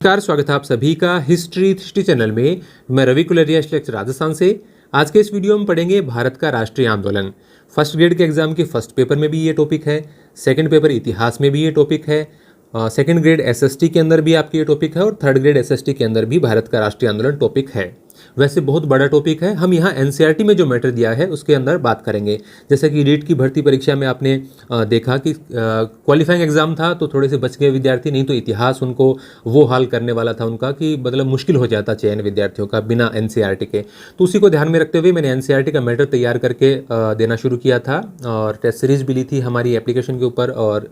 नमस्कार, स्वागत है आप सभी का हिस्ट्री 360 चैनल में। मैं रवि कुलरिया लेक्चर राजस्थान से। आज के इस वीडियो में पढ़ेंगे भारत का राष्ट्रीय आंदोलन। फर्स्ट ग्रेड के एग्जाम के फर्स्ट पेपर में भी ये टॉपिक है, सेकंड पेपर इतिहास में भी ये टॉपिक है, सेकंड ग्रेड एसएसटी के अंदर भी आपकी ये टॉपिक है और थर्ड ग्रेड एसएसटी के अंदर भी भारत का राष्ट्रीय आंदोलन टॉपिक है। वैसे बहुत बड़ा टॉपिक है। हम यहाँ एनसीईआरटी में जो मैटर दिया है उसके अंदर बात करेंगे। जैसे कि रीट की भर्ती परीक्षा में आपने देखा कि क्वालिफाइंग एग्जाम था तो थोड़े से बच गए विद्यार्थी, नहीं तो इतिहास उनको वो हाल करने वाला था उनका कि मतलब मुश्किल हो जाता चयन विद्यार्थियों का बिना एनसीईआरटी के। तो उसी को ध्यान में रखते हुए मैंने एनसीईआरटी का मैटर तैयार करके देना शुरू किया था और टेस्ट सीरीज भी ली थी हमारी एप्लीकेशन के ऊपर और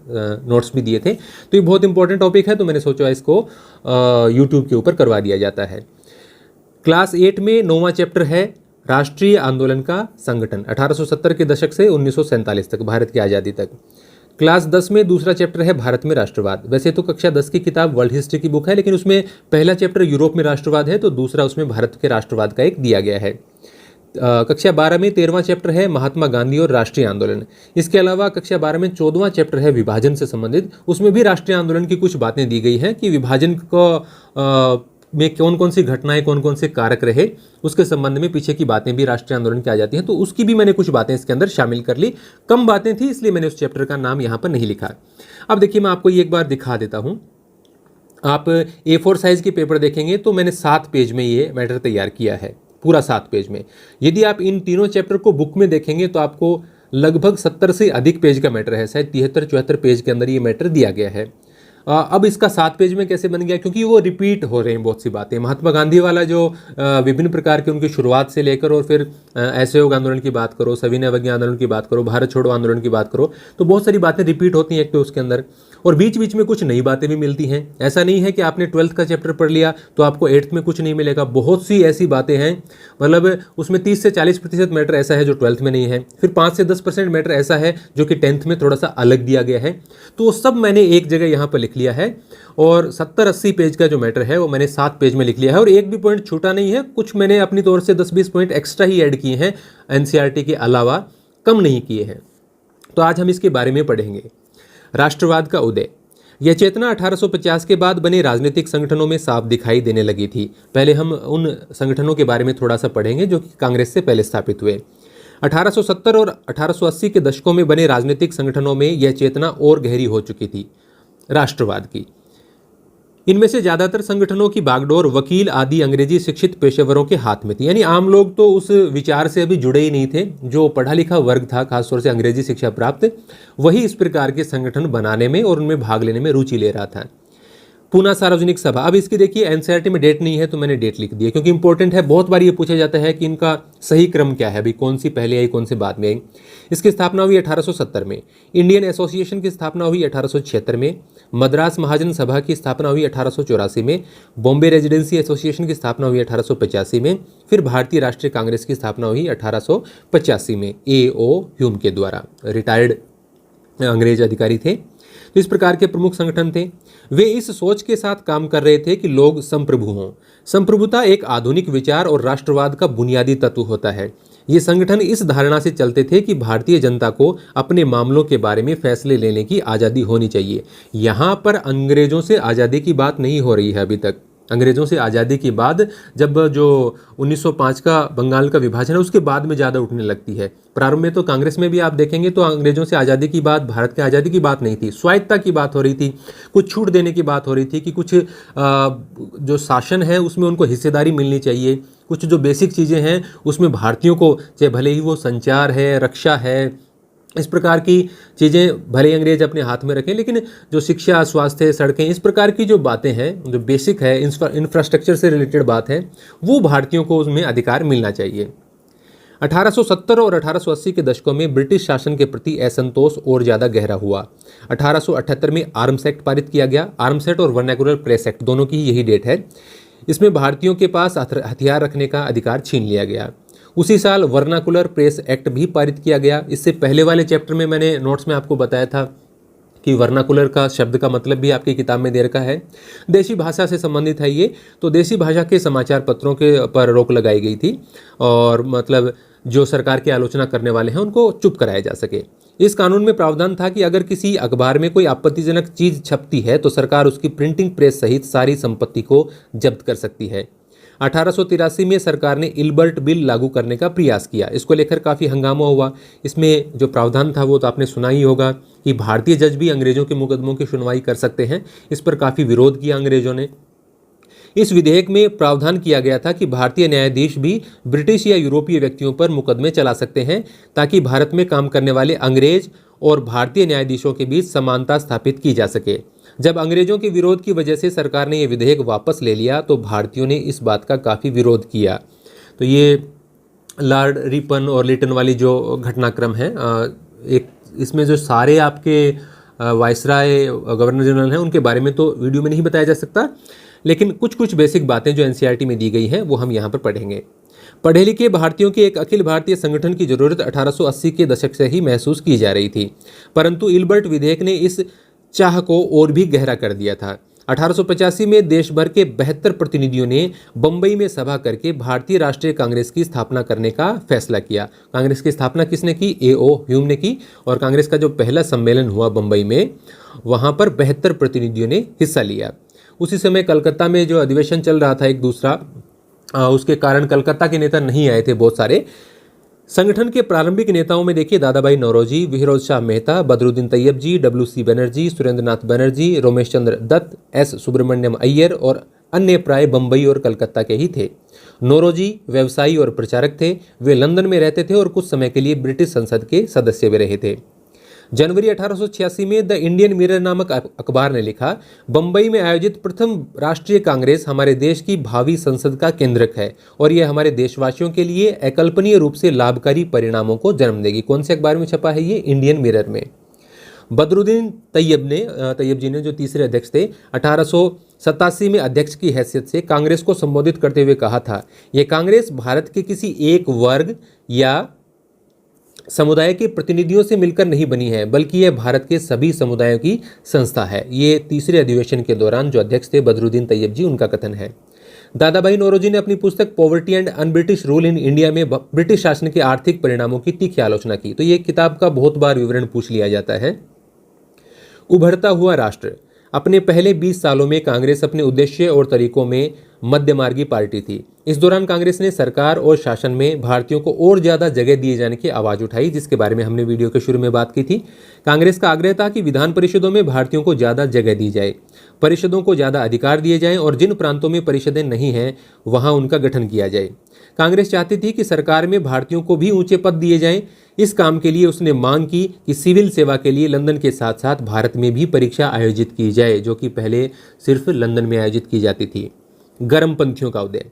नोट्स भी दिए थे। तो ये बहुत इंपॉर्टेंट टॉपिक है, तो मैंने सोचा इसको यूट्यूब के ऊपर करवा दिया जाता है। क्लास 8 में 9वां चैप्टर है राष्ट्रीय आंदोलन का संगठन 1870 के दशक से 1947 तक, भारत की आज़ादी तक। क्लास 10 में दूसरा चैप्टर है भारत में राष्ट्रवाद। वैसे तो कक्षा 10 की किताब वर्ल्ड हिस्ट्री की बुक है, लेकिन उसमें पहला चैप्टर यूरोप में राष्ट्रवाद है तो दूसरा उसमें भारत के राष्ट्रवाद का एक दिया गया है। कक्षा 12 में 13वां चैप्टर है महात्मा गांधी और राष्ट्रीय आंदोलन। इसके अलावा कक्षा 12 में 14वां चैप्टर है विभाजन से संबंधित। उसमें भी राष्ट्रीय आंदोलन की कुछ बातें दी गई हैं कि विभाजन को में कौन कौन सी घटनाएं, कौन कौन से कारक रहे, उसके संबंध में पीछे की बातें भी राष्ट्रीय आंदोलन की आ जाती हैं। तो उसकी भी मैंने कुछ बातें इसके अंदर शामिल कर ली। कम बातें थी इसलिए मैंने उस चैप्टर का नाम यहाँ पर नहीं लिखा। अब देखिए मैं आपको ये एक बार दिखा देता हूँ। आप A4 साइज के पेपर देखेंगे तो मैंने 7 पेज में ये मैटर तैयार किया है, पूरा 7 पेज में। यदि आप इन तीनों चैप्टर को बुक में देखेंगे तो आपको लगभग 70 से अधिक पेज का मैटर है, शायद 73-74 पेज के अंदर ये मैटर दिया गया है। अब इसका 7 पेज में कैसे बन गया, क्योंकि वो रिपीट हो रहे हैं बहुत सी बातें। महात्मा गांधी वाला जो विभिन्न प्रकार के उनकी शुरुआत से लेकर और फिर असहयोग आंदोलन की बात करो, सविनय अवज्ञा आंदोलन की बात करो, भारत छोड़ो आंदोलन की बात करो, तो बहुत सारी बातें रिपीट होती हैं एक तो उसके अंदर, और बीच बीच में कुछ नई बातें भी मिलती हैं। ऐसा नहीं है कि आपने 12th का चैप्टर पढ़ लिया तो आपको 8th में कुछ नहीं मिलेगा। बहुत सी ऐसी बातें हैं, मतलब उसमें 30 से 40% मैटर ऐसा है जो 12th में नहीं है, फिर 5 से 10% मैटर ऐसा है जो कि 10th में थोड़ा सा अलग दिया गया है। तो वो सब मैंने एक जगह यहाँ पर लिख लिया है और 70-80 पेज का जो मैटर है वो मैंने 7 पेज में लिख लिया है। और एक भी पॉइंट छूटा नहीं है, कुछ मैंने अपनी तौर से 10-20 पॉइंट एक्स्ट्रा ही ऐड किए हैं, एनसीईआरटी के अलावा कम नहीं किए हैं। तो आज हम इसके बारे में पढ़ेंगे। राष्ट्रवाद का उदय। यह चेतना 1850 के बाद बने राजनीतिक संगठनों में साफ दिखाई देने लगी थी। पहले हम उन संगठनों के बारे में थोड़ा सा पढ़ेंगे जो कि कांग्रेस से पहले स्थापित हुए। 1870 और 1880 के दशकों में बने राजनीतिक संगठनों में यह चेतना और गहरी हो चुकी थी राष्ट्रवाद की। इनमें से ज़्यादातर संगठनों की बागडोर वकील आदि अंग्रेजी शिक्षित पेशेवरों के हाथ में थी। यानी आम लोग तो उस विचार से अभी जुड़े ही नहीं थे। जो पढ़ा लिखा वर्ग था, खासतौर से अंग्रेजी शिक्षा प्राप्त, वही इस प्रकार के संगठन बनाने में और उनमें भाग लेने में रुचि ले रहा था। पूना सार्वजनिक सभा। अब इसकी देखिए एनसीईआरटी में डेट नहीं है तो मैंने डेट लिख दी है क्योंकि इंपॉर्टेंट है। बहुत बार ये पूछा जाता है कि इनका सही क्रम क्या है, अभी कौन सी पहले आई कौन सी बाद में आई। इसकी स्थापना हुई 1870 में। इंडियन एसोसिएशन की स्थापना हुई 1876 में। मद्रास महाजन सभा की स्थापना हुई 1884 में। बॉम्बे रेजिडेंसी एसोसिएशन की स्थापना हुई 1885 में। फिर भारतीय राष्ट्रीय कांग्रेस की स्थापना हुई 1885 में A.O. ह्यूम के द्वारा, रिटायर्ड अंग्रेज अधिकारी थे। तो इस प्रकार के प्रमुख संगठन थे। वे इस सोच के साथ काम कर रहे थे कि लोग संप्रभु हों। संप्रभुता एक आधुनिक विचार और राष्ट्रवाद का बुनियादी तत्व होता है। ये संगठन इस धारणा से चलते थे कि भारतीय जनता को अपने मामलों के बारे में फैसले लेने की आज़ादी होनी चाहिए। यहाँ पर अंग्रेजों से आज़ादी की बात नहीं हो रही है अभी तक। अंग्रेजों से आज़ादी के बाद, जब जो 1905 का बंगाल का विभाजन है उसके बाद में ज़्यादा उठने लगती है। प्रारंभ में तो कांग्रेस में भी आप देखेंगे तो अंग्रेजों से आज़ादी की बात, भारत के आज़ादी की बात नहीं थी, स्वायत्तता की बात हो रही थी, कुछ छूट देने की बात हो रही थी कि कुछ जो शासन है उसमें उनको हिस्सेदारी मिलनी चाहिए, कुछ जो बेसिक चीज़ें हैं उसमें भारतीयों को, चाहे भले ही वो संचार है, रक्षा है, इस प्रकार की चीज़ें भले ही अंग्रेज अपने हाथ में रखें, लेकिन जो शिक्षा, स्वास्थ्य, सड़कें, इस प्रकार की जो बातें हैं, जो बेसिक है, इंफ्रास्ट्रक्चर से रिलेटेड बात है, वो भारतीयों को उसमें अधिकार मिलना चाहिए। 1870 और 1880 के दशकों में ब्रिटिश शासन के प्रति असंतोष और ज़्यादा गहरा हुआ। 1878 में आर्म्स एक्ट पारित किया गया। आर्म्स एक्ट और वर्नाकुलर प्रेस एक्ट दोनों की यही डेट है। इसमें भारतीयों के पास हथियार रखने का अधिकार छीन लिया गया। उसी साल वर्नाकुलर प्रेस एक्ट भी पारित किया गया। इससे पहले वाले चैप्टर में मैंने नोट्स में आपको बताया था कि वर्नाकुलर का शब्द का मतलब भी आपकी किताब में दे रखा है। देशी भाषा से संबंधित है ये। तो देशी भाषा के समाचार पत्रों के पर रोक लगाई गई थी और मतलब जो सरकार की आलोचना करने वाले हैं उनको चुप कराया जा सके। इस कानून में प्रावधान था कि अगर किसी अखबार में कोई आपत्तिजनक चीज छपती है तो सरकार उसकी प्रिंटिंग प्रेस सहित सारी संपत्ति को जब्त कर सकती है। 1883 में सरकार ने इल्बर्ट बिल लागू करने का प्रयास किया। इसको लेकर काफ़ी हंगामा हुआ। इसमें जो प्रावधान था वो तो आपने सुना ही होगा कि भारतीय जज भी अंग्रेजों के मुकदमों की सुनवाई कर सकते हैं। इस पर काफ़ी विरोध किया अंग्रेजों ने। इस विधेयक में प्रावधान किया गया था कि भारतीय न्यायाधीश भी ब्रिटिश या यूरोपीय व्यक्तियों पर मुकदमे चला सकते हैं ताकि भारत में काम करने वाले अंग्रेज और भारतीय न्यायाधीशों के बीच समानता स्थापित की जा सके। जब अंग्रेजों के विरोध की वजह से सरकार ने यह विधेयक वापस ले लिया तो भारतीयों ने इस बात का काफ़ी विरोध किया। तो ये लॉर्ड रिपन और लिटन वाली जो घटनाक्रम है, एक इसमें जो सारे आपके वायसराय गवर्नर जनरल हैं उनके बारे में तो वीडियो में नहीं बताया जा सकता, लेकिन कुछ कुछ बेसिक बातें जो एनसीईआरटी में दी गई हैं वो हम यहाँ पर पढ़ेंगे। पढ़े लिखे भारतीयों के एक अखिल भारतीय संगठन की जरूरत 1880 के दशक से ही महसूस की जा रही थी, परंतु इल्बर्ट विधेयक ने इस चाह को और भी गहरा कर दिया था। 1885 में देश भर के 72 प्रतिनिधियों ने बंबई में सभा करके भारतीय राष्ट्रीय कांग्रेस की स्थापना करने का फैसला किया। कांग्रेस की स्थापना किसने की? A.O. ह्यूम ने की। और कांग्रेस का जो पहला सम्मेलन हुआ बंबई में, वहां पर 72 प्रतिनिधियों ने हिस्सा लिया। उसी समय कलकत्ता में जो अधिवेशन चल रहा था एक दूसरा, उसके कारण कलकत्ता के नेता नहीं आए थे बहुत सारे। संगठन के प्रारंभिक नेताओं में देखिए दादाभाई नौरोजी, विहिरोज शाह मेहता, बदरुद्दीन तैयब जी, WC बनर्जी, सुरेंद्रनाथ बनर्जी, रोमेश चंद्र दत्त, S सुब्रमण्यम अय्यर और अन्य प्राय बंबई और कलकत्ता के ही थे। नौरोजी व्यवसायी और प्रचारक थे। वे लंदन में रहते थे और कुछ समय के लिए ब्रिटिश संसद के सदस्य भी रहे थे। जनवरी 1886 में द इंडियन मिरर नामक अखबार ने लिखा, बंबई में आयोजित प्रथम राष्ट्रीय कांग्रेस हमारे देश की भावी संसद का केंद्रक है और यह हमारे देशवासियों के लिए अकल्पनीय रूप से लाभकारी परिणामों को जन्म देगी। कौन से अखबार में छपा है ये? इंडियन मिरर में। बदरुद्दीन तैयब जी ने, जो तीसरे अध्यक्ष थे, 1887 में अध्यक्ष की हैसियत से कांग्रेस को संबोधित करते हुए कहा था, यह कांग्रेस भारत के किसी एक वर्ग या समुदाय के प्रतिनिधियों से मिलकर नहीं बनी है, बल्कि यह भारत के सभी समुदायों की संस्था है। ये तीसरे अधिवेशन के दौरान जो अध्यक्ष थे बदरुद्दीन तैयब जी, उनका कथन है। दादाभाई नौरोजी ने अपनी पुस्तक poverty and un-British rule in India में ब्रिटिश शासन के आर्थिक परिणामों की तीखी आलोचना की। तो ये किताब का बहुत बार विवरण पूछ लिया जाता है। उभरता हुआ राष्ट्र। अपने पहले 20 सालों में कांग्रेस अपने उद्देश्य और तरीकों में मध्यमार्गी पार्टी थी। इस दौरान कांग्रेस ने सरकार और शासन में भारतीयों को और ज्यादा जगह दिए जाने की आवाज उठाई, जिसके बारे में हमने वीडियो के शुरू में बात की थी। कांग्रेस का आग्रह था कि विधान परिषदों में भारतीयों को ज्यादा जगह दी जाए, परिषदों को ज्यादा अधिकार दिए जाएं और जिन प्रांतों में परिषदें नहीं हैं वहां उनका गठन किया जाए। कांग्रेस चाहती थी कि सरकार में भारतीयों को भी ऊंचे पद दिए जाएं। इस काम के लिए उसने मांग की कि सिविल सेवा के लिए लंदन के साथ साथ भारत में भी परीक्षा आयोजित की जाए, जो कि पहले सिर्फ लंदन में आयोजित की जाती थी। गर्मपंथियों का उदय।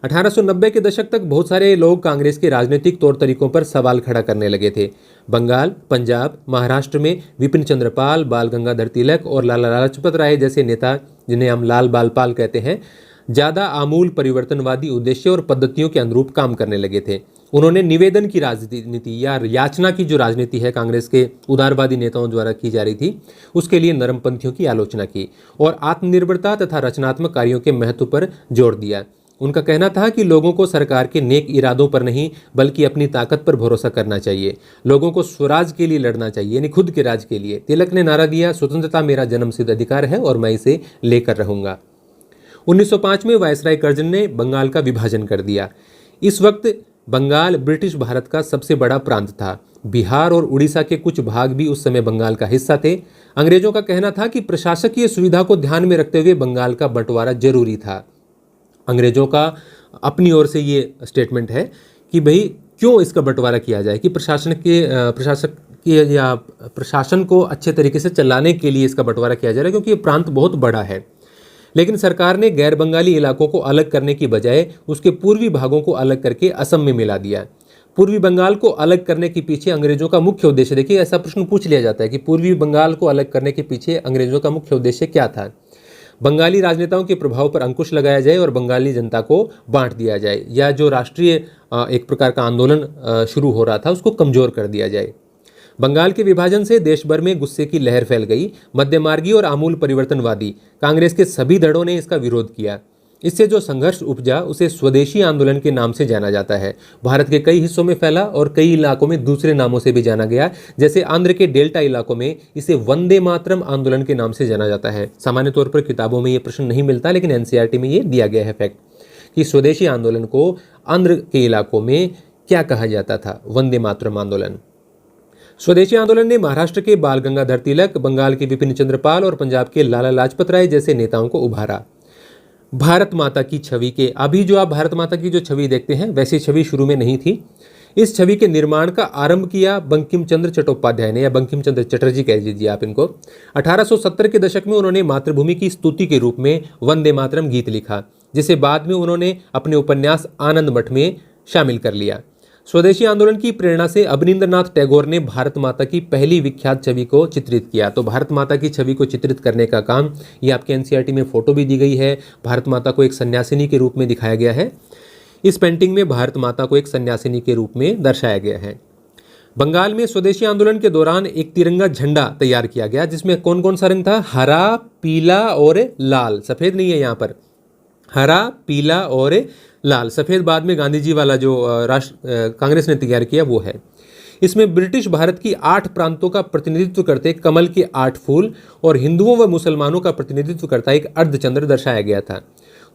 1890 के दशक तक बहुत सारे लोग कांग्रेस के राजनीतिक तौर तरीकों पर सवाल खड़ा करने लगे थे। बंगाल, पंजाब, महाराष्ट्र में विपिन चंद्र पाल, बाल गंगाधर तिलक और लाला लाजपत राय जैसे नेता, जिन्हें हम लाल बाल पाल कहते हैं, ज्यादा आमूल परिवर्तनवादी उद्देश्य और पद्धतियों के अनुरूप काम करने लगे थे। उन्होंने निवेदन की राजनीति या याचना की जो राजनीति है कांग्रेस के उदारवादी नेताओं द्वारा की जा रही थी, उसके लिए नरमपंथियों की आलोचना की और आत्मनिर्भरता तथा रचनात्मक कार्यों के महत्व पर जोर दिया। उनका कहना था कि लोगों को सरकार के नेक इरादों पर नहीं बल्कि अपनी ताकत पर भरोसा करना चाहिए। लोगों को स्वराज के लिए लड़ना चाहिए, यानी खुद के राज के लिए। तिलक ने नारा दिया, स्वतंत्रता मेरा जन्मसिद्ध अधिकार है और मैं इसे लेकर रहूंगा। 1905 में वायसराय कर्जन ने बंगाल का विभाजन कर दिया। इस वक्त बंगाल ब्रिटिश भारत का सबसे बड़ा प्रांत था। बिहार और उड़ीसा के कुछ भाग भी उस समय बंगाल का हिस्सा थे। अंग्रेजों का कहना था कि प्रशासकीय सुविधा को ध्यान में रखते हुए बंगाल का बंटवारा जरूरी था। अंग्रेजों का अपनी ओर से ये स्टेटमेंट है कि भाई क्यों इसका बंटवारा किया जाए, कि प्रशासन को अच्छे तरीके से चलाने के लिए इसका बंटवारा किया जा रहा है, क्योंकि ये प्रांत बहुत बड़ा है। लेकिन सरकार ने गैर बंगाली इलाकों को अलग करने की बजाय उसके पूर्वी भागों को अलग करके असम में मिला दिया। पूर्वी बंगाल को अलग करने के पीछे अंग्रेजों का मुख्य उद्देश्य, देखिए ऐसा प्रश्न पूछ लिया जाता है कि पूर्वी बंगाल को अलग करने के पीछे अंग्रेजों का मुख्य उद्देश्य क्या था। बंगाली राजनेताओं के प्रभाव पर अंकुश लगाया जाए और बंगाली जनता को बांट दिया जाए, या जो राष्ट्रीय एक प्रकार का आंदोलन शुरू हो रहा था उसको कमजोर कर दिया जाए। बंगाल के विभाजन से देश भर में गुस्से की लहर फैल गई। मध्यमार्गी और आमूल परिवर्तनवादी कांग्रेस के सभी धड़ों ने इसका विरोध किया। इससे जो संघर्ष उपजा उसे स्वदेशी आंदोलन के नाम से जाना जाता है। भारत के कई हिस्सों में फैला और कई इलाकों में दूसरे नामों से भी जाना गया। जैसे आंध्र के डेल्टा इलाकों में इसे वंदे मातरम आंदोलन के नाम से जाना जाता है। सामान्य तौर पर किताबों में ये प्रश्न नहीं मिलता, लेकिन एनसीईआरटी में ये दिया गया है फैक्ट कि स्वदेशी आंदोलन को आंध्र के इलाकों में क्या कहा जाता था, वंदे मातरम आंदोलन। स्वदेशी आंदोलन ने महाराष्ट्र के बाल गंगाधर तिलक, बंगाल के विपिन चंद्र पाल और पंजाब के लाला लाजपत राय जैसे नेताओं को उभारा। भारत माता की छवि के, अभी जो आप भारत माता की जो छवि देखते हैं वैसी छवि शुरू में नहीं थी। इस छवि के निर्माण का आरंभ किया बंकिम चंद्र चट्टोपाध्याय ने, या बंकिम चंद्र चटर्जी कह दीजिए आप इनको। 1870 के दशक में उन्होंने मातृभूमि की स्तुति के रूप में वंदे मातरम गीत लिखा, जिसे बाद में उन्होंने अपने उपन्यास आनंद मठ में शामिल कर लिया। स्वदेशी आंदोलन की प्रेरणा से अवनींद्रनाथ टैगोर ने भारत माता की पहली विख्यात छवि को चित्रित किया। तो भारत माता की छवि को चित्रित करने का काम, ये आपके एनसीईआरटी में फोटो भी दी गई है। भारत माता को एक सन्यासिनी के रूप में दिखाया गया है। इस पेंटिंग में भारत माता को एक सन्यासिनी के रूप में दर्शाया गया है। बंगाल में स्वदेशी आंदोलन के दौरान एक तिरंगा झंडा तैयार किया गया, जिसमें कौन कौन सा रंग था? हरा, पीला और लाल। सफेद नहीं है यहाँ पर, हरा, पीला और लाल। सफेद बाद में गांधी जी वाला जो कांग्रेस ने तैयार किया वो है। इसमें ब्रिटिश भारत की 8 प्रांतों का प्रतिनिधित्व करते कमल के 8 फूल और हिंदुओं व मुसलमानों का प्रतिनिधित्व करता एक अर्धचंद्र दर्शाया गया था।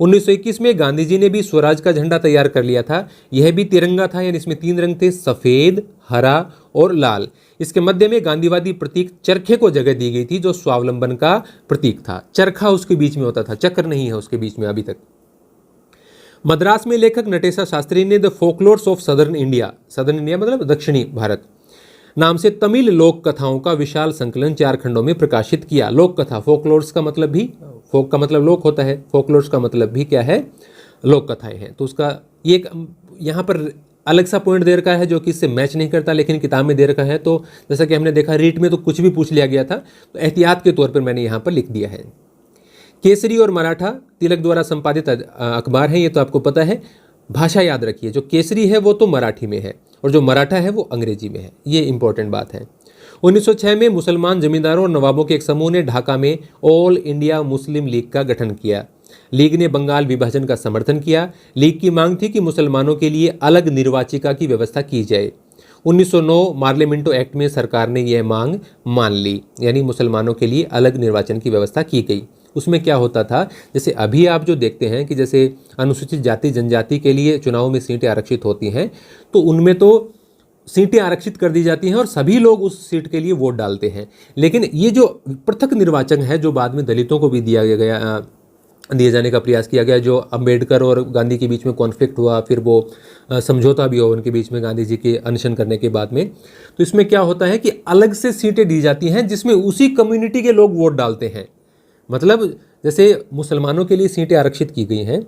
1921 में गांधी जी ने भी स्वराज का झंडा तैयार कर लिया था। यह भी तिरंगा था, यानी इसमें 3 रंग थे, सफेद, हरा और लाल। इसके मध्य में गांधीवादी प्रतीक चरखे को जगह दी गई थी, जो स्वावलंबन का प्रतीक था। चरखा उसके बीच में होता था, चक्र नहीं है उसके बीच में अभी तक। मद्रास में लेखक नटेशा शास्त्री ने the folklores of southern India मतलब दक्षिणी भारत नाम से तमिल लोक कथाओं का विशाल संकलन 4 खंडों में प्रकाशित किया। लोक कथा, फोकलोर्स का मतलब भी, फोक का मतलब लोक होता है, फोकलोर्स का मतलब भी क्या है? लोक कथाएं हैं। तो उसका ये एक यहाँ पर अलग सा पॉइंट दे रखा है जो कि इससे मैच नहीं करता, लेकिन किताब में दे रखा है। तो जैसा कि हमने देखा रीट में तो कुछ भी पूछ लिया गया था, तो एहतियात के तौर पर मैंने यहाँ पर लिख दिया है। केसरी और मराठा तिलक द्वारा संपादित अखबार है, ये तो आपको पता है। भाषा याद रखिए, जो केसरी है वो तो मराठी में है और जो मराठा है वो अंग्रेजी में है, ये इंपॉर्टेंट बात है। 1906 में मुसलमान जमींदारों और नवाबों के एक समूह ने ढाका में ऑल इंडिया मुस्लिम लीग का गठन किया। लीग ने बंगाल विभाजन का समर्थन किया। लीग की मांग थी कि मुसलमानों के लिए अलग निर्वाचिका की व्यवस्था की जाए। 1909 मार्लियामेंटो एक्ट में सरकार ने यह मांग मान ली, यानी मुसलमानों के लिए अलग निर्वाचन की व्यवस्था की गई। उसमें क्या होता था, जैसे अभी आप जो देखते हैं कि जैसे अनुसूचित जाति जनजाति के लिए चुनाव में सीटें आरक्षित होती हैं, तो उनमें तो सीटें आरक्षित कर दी जाती हैं और सभी लोग उस सीट के लिए वोट डालते हैं। लेकिन ये जो पृथक निर्वाचन है, जो बाद में दलितों को भी दिए जाने का प्रयास किया गया, जो अंबेडकर और गांधी के बीच में कॉन्फ्लिक्ट हुआ, फिर वो समझौता भी हुआ उनके बीच में गांधी जी के अनशन करने के बाद में, तो इसमें क्या होता है कि अलग से सीटें दी जाती हैं जिसमें उसी कम्युनिटी के लोग वोट डालते हैं। मतलब जैसे मुसलमानों के लिए सीटें आरक्षित की गई हैं,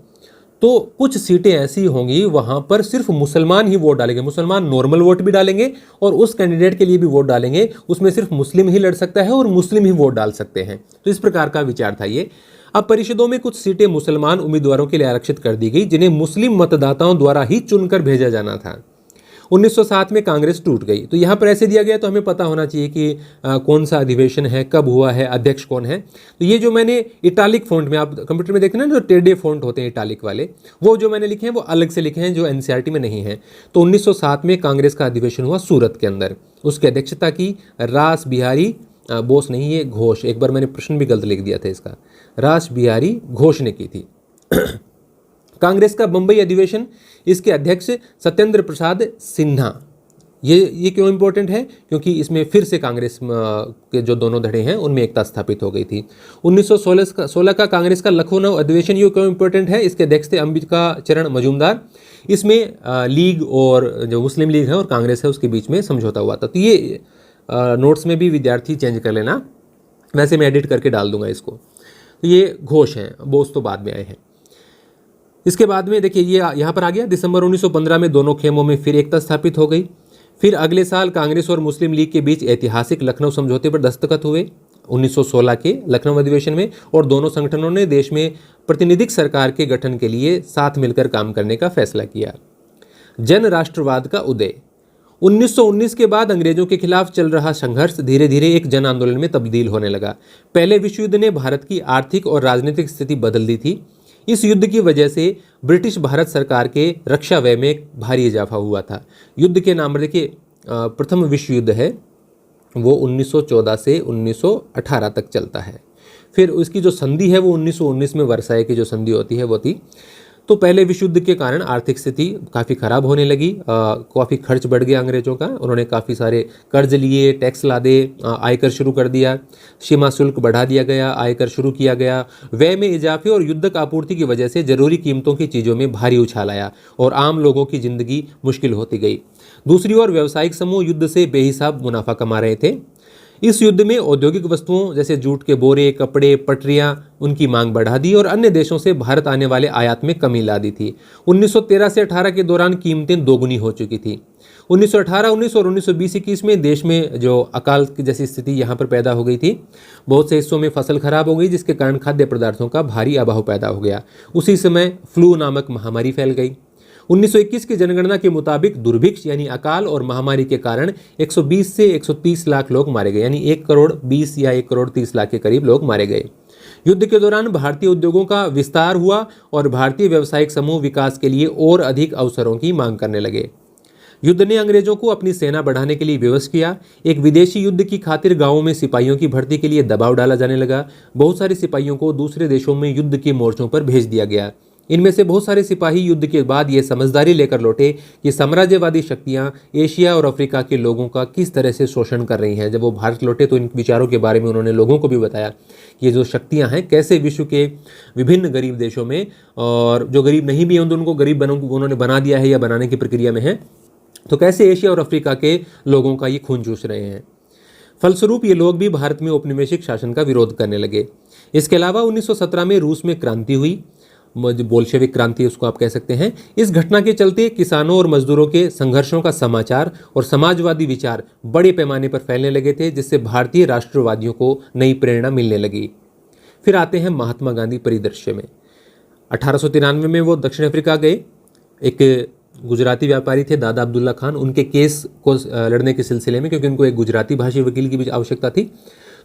तो कुछ सीटें ऐसी होंगी वहाँ पर सिर्फ मुसलमान ही वोट डालेंगे। मुसलमान नॉर्मल वोट भी डालेंगे और उस कैंडिडेट के लिए भी वोट डालेंगे, उसमें सिर्फ मुस्लिम ही लड़ सकता है और मुस्लिम ही वोट डाल सकते हैं। तो इस प्रकार का विचार था ये। अब परिषदों में कुछ सीटें मुसलमान उम्मीदवारों के लिए आरक्षित कर दी गई, जिन्हें मुस्लिम मतदाताओं द्वारा ही चुनकर भेजा जाना था। 1907 में कांग्रेस टूट गई। तो यहाँ पर ऐसे दिया गया, तो हमें पता होना चाहिए कि कौन सा अधिवेशन है, कब हुआ है, अध्यक्ष कौन है। तो ये जो मैंने इटालिक फ़ॉन्ट में, आप कंप्यूटर में देखते हैं ना जो टेढ़े फ़ॉन्ट होते हैं इटालिक वाले, वो जो मैंने लिखे हैं वो अलग से लिखे हैं, जो एनसीईआरटी में नहीं है। तो 1907 में कांग्रेस का अधिवेशन हुआ सूरत के अंदर। उसकी अध्यक्षता की रास बिहारी बोस नहीं, ये घोष, एक बार मैंने प्रश्न भी गलत लिख दिया था इसका, रास बिहारी घोष ने की थी। कांग्रेस का बंबई अधिवेशन, इसके अध्यक्ष सत्येंद्र प्रसाद सिन्हा। ये क्यों इंपॉर्टेंट है? क्योंकि इसमें फिर से कांग्रेस के जो दोनों धड़े हैं उनमें एकता स्थापित हो गई थी। 1916 का कांग्रेस का लखनऊ अधिवेशन, ये क्यों इंपॉर्टेंट है? इसके अध्यक्ष थे अंबिका चरण मजूमदार। इसमें लीग और जो मुस्लिम लीग है और कांग्रेस है उसके बीच में समझौता हुआ था। तो ये नोट्स में भी विद्यार्थी चेंज कर लेना, वैसे मैं एडिट करके डाल दूंगा इसको। तो ये घोष हैं, बोस तो बाद में आए हैं। इसके बाद में देखिए ये यहाँ पर आ गया, दिसंबर 1915 में दोनों खेमों में फिर एकता स्थापित हो गई। फिर अगले साल कांग्रेस और मुस्लिम लीग के बीच ऐतिहासिक लखनऊ समझौते पर दस्तखत हुए 1916 के लखनऊ अधिवेशन में, और दोनों संगठनों ने देश में प्रतिनिधिक सरकार के गठन के लिए साथ मिलकर काम करने का फैसला किया। जन राष्ट्रवाद का उदय। 1919 के बाद अंग्रेजों के खिलाफ चल रहा संघर्ष धीरे धीरे एक जन आंदोलन में तब्दील होने लगा। पहले विश्व युद्ध ने भारत की आर्थिक और राजनीतिक स्थिति बदल दी थी। इस युद्ध की वजह से ब्रिटिश भारत सरकार के रक्षा व्यय में भारी इजाफा हुआ था। युद्ध के नाम देखिए, प्रथम विश्व युद्ध है वो 1914 से 1918 तक चलता है। फिर उसकी जो संधि है वो 1919 में वर्साई की जो संधि होती है वो थी। तो पहले विश्व युद्ध के कारण आर्थिक स्थिति काफ़ी खराब होने लगी, काफ़ी खर्च बढ़ गया अंग्रेजों का। उन्होंने काफ़ी सारे कर्ज लिए, टैक्स लादे, आयकर शुरू कर दिया, सीमा शुल्क बढ़ा दिया गया, आयकर शुरू किया गया। व्यय में इजाफे और युद्धक आपूर्ति की वजह से जरूरी कीमतों की चीज़ों में भारी उछाल आया और आम लोगों की जिंदगी मुश्किल होती गई। दूसरी ओर व्यावसायिक समूह युद्ध से बेहिसाब मुनाफा कमा रहे थे। इस युद्ध में औद्योगिक वस्तुओं जैसे जूट के बोरे, कपड़े, पटरियां उनकी मांग बढ़ा दी और अन्य देशों से भारत आने वाले आयात में कमी ला दी थी। 1913 से 18 के दौरान कीमतें दोगुनी हो चुकी थी। 1918, 19 और 1920-21 में देश में जो अकाल की जैसी स्थिति यहाँ पर पैदा हो गई थी। बहुत से हिस्सों में फसल खराब हो गई, जिसके कारण खाद्य पदार्थों का भारी अभाव पैदा हो गया। उसी समय फ्लू नामक महामारी फैल गई। 1921 की जनगणना के मुताबिक दुर्भिक्ष यानी अकाल और महामारी के कारण 120 से 130 लाख लोग मारे गए, यानी 1 करोड़ 20 या 1 करोड़ 30 लाख के करीब लोग मारे गए। युद्ध के दौरान भारतीय उद्योगों का विस्तार हुआ और भारतीय व्यावसायिक समूह विकास के लिए और अधिक अवसरों की मांग करने लगे। युद्ध ने अंग्रेजों को अपनी सेना बढ़ाने के लिए विवश किया। एक विदेशी युद्ध की खातिर गांवों में सिपाहियों की भर्ती के लिए दबाव डाला जाने लगा। बहुत सारे सिपाहियों को दूसरे देशों में युद्ध के मोर्चों पर भेज दिया गया। इनमें से बहुत सारे सिपाही युद्ध के बाद ये समझदारी लेकर लौटे कि साम्राज्यवादी शक्तियां एशिया और अफ्रीका के लोगों का किस तरह से शोषण कर रही हैं। जब वो भारत लौटे तो इन विचारों के बारे में उन्होंने लोगों को भी बताया कि ये जो शक्तियां हैं कैसे विश्व के विभिन्न गरीब देशों में, और जो गरीब नहीं भी हैं उनको गरीब उन्होंने बना दिया है या बनाने की प्रक्रिया में है, तो कैसे एशिया और अफ्रीका के लोगों का ये खून चूस रहे हैं। फलस्वरूप ये लोग भी भारत में औपनिवेशिक शासन का विरोध करने लगे। इसके अलावा 1917 में रूस में क्रांति हुई, बोल्शेविक क्रांति उसको आप कह सकते हैं। इस घटना के चलते किसानों और मजदूरों के संघर्षों का समाचार और समाजवादी विचार बड़े पैमाने पर फैलने लगे थे, जिससे भारतीय राष्ट्रवादियों को नई प्रेरणा मिलने लगी। फिर आते हैं महात्मा गांधी परिदृश्य में। 1893 में वो दक्षिण अफ्रीका गए। एक गुजराती व्यापारी थे दादा अब्दुल्ला खान, उनके केस को लड़ने के सिलसिले में, क्योंकि उनको एक गुजराती भाषी वकील की भी आवश्यकता थी,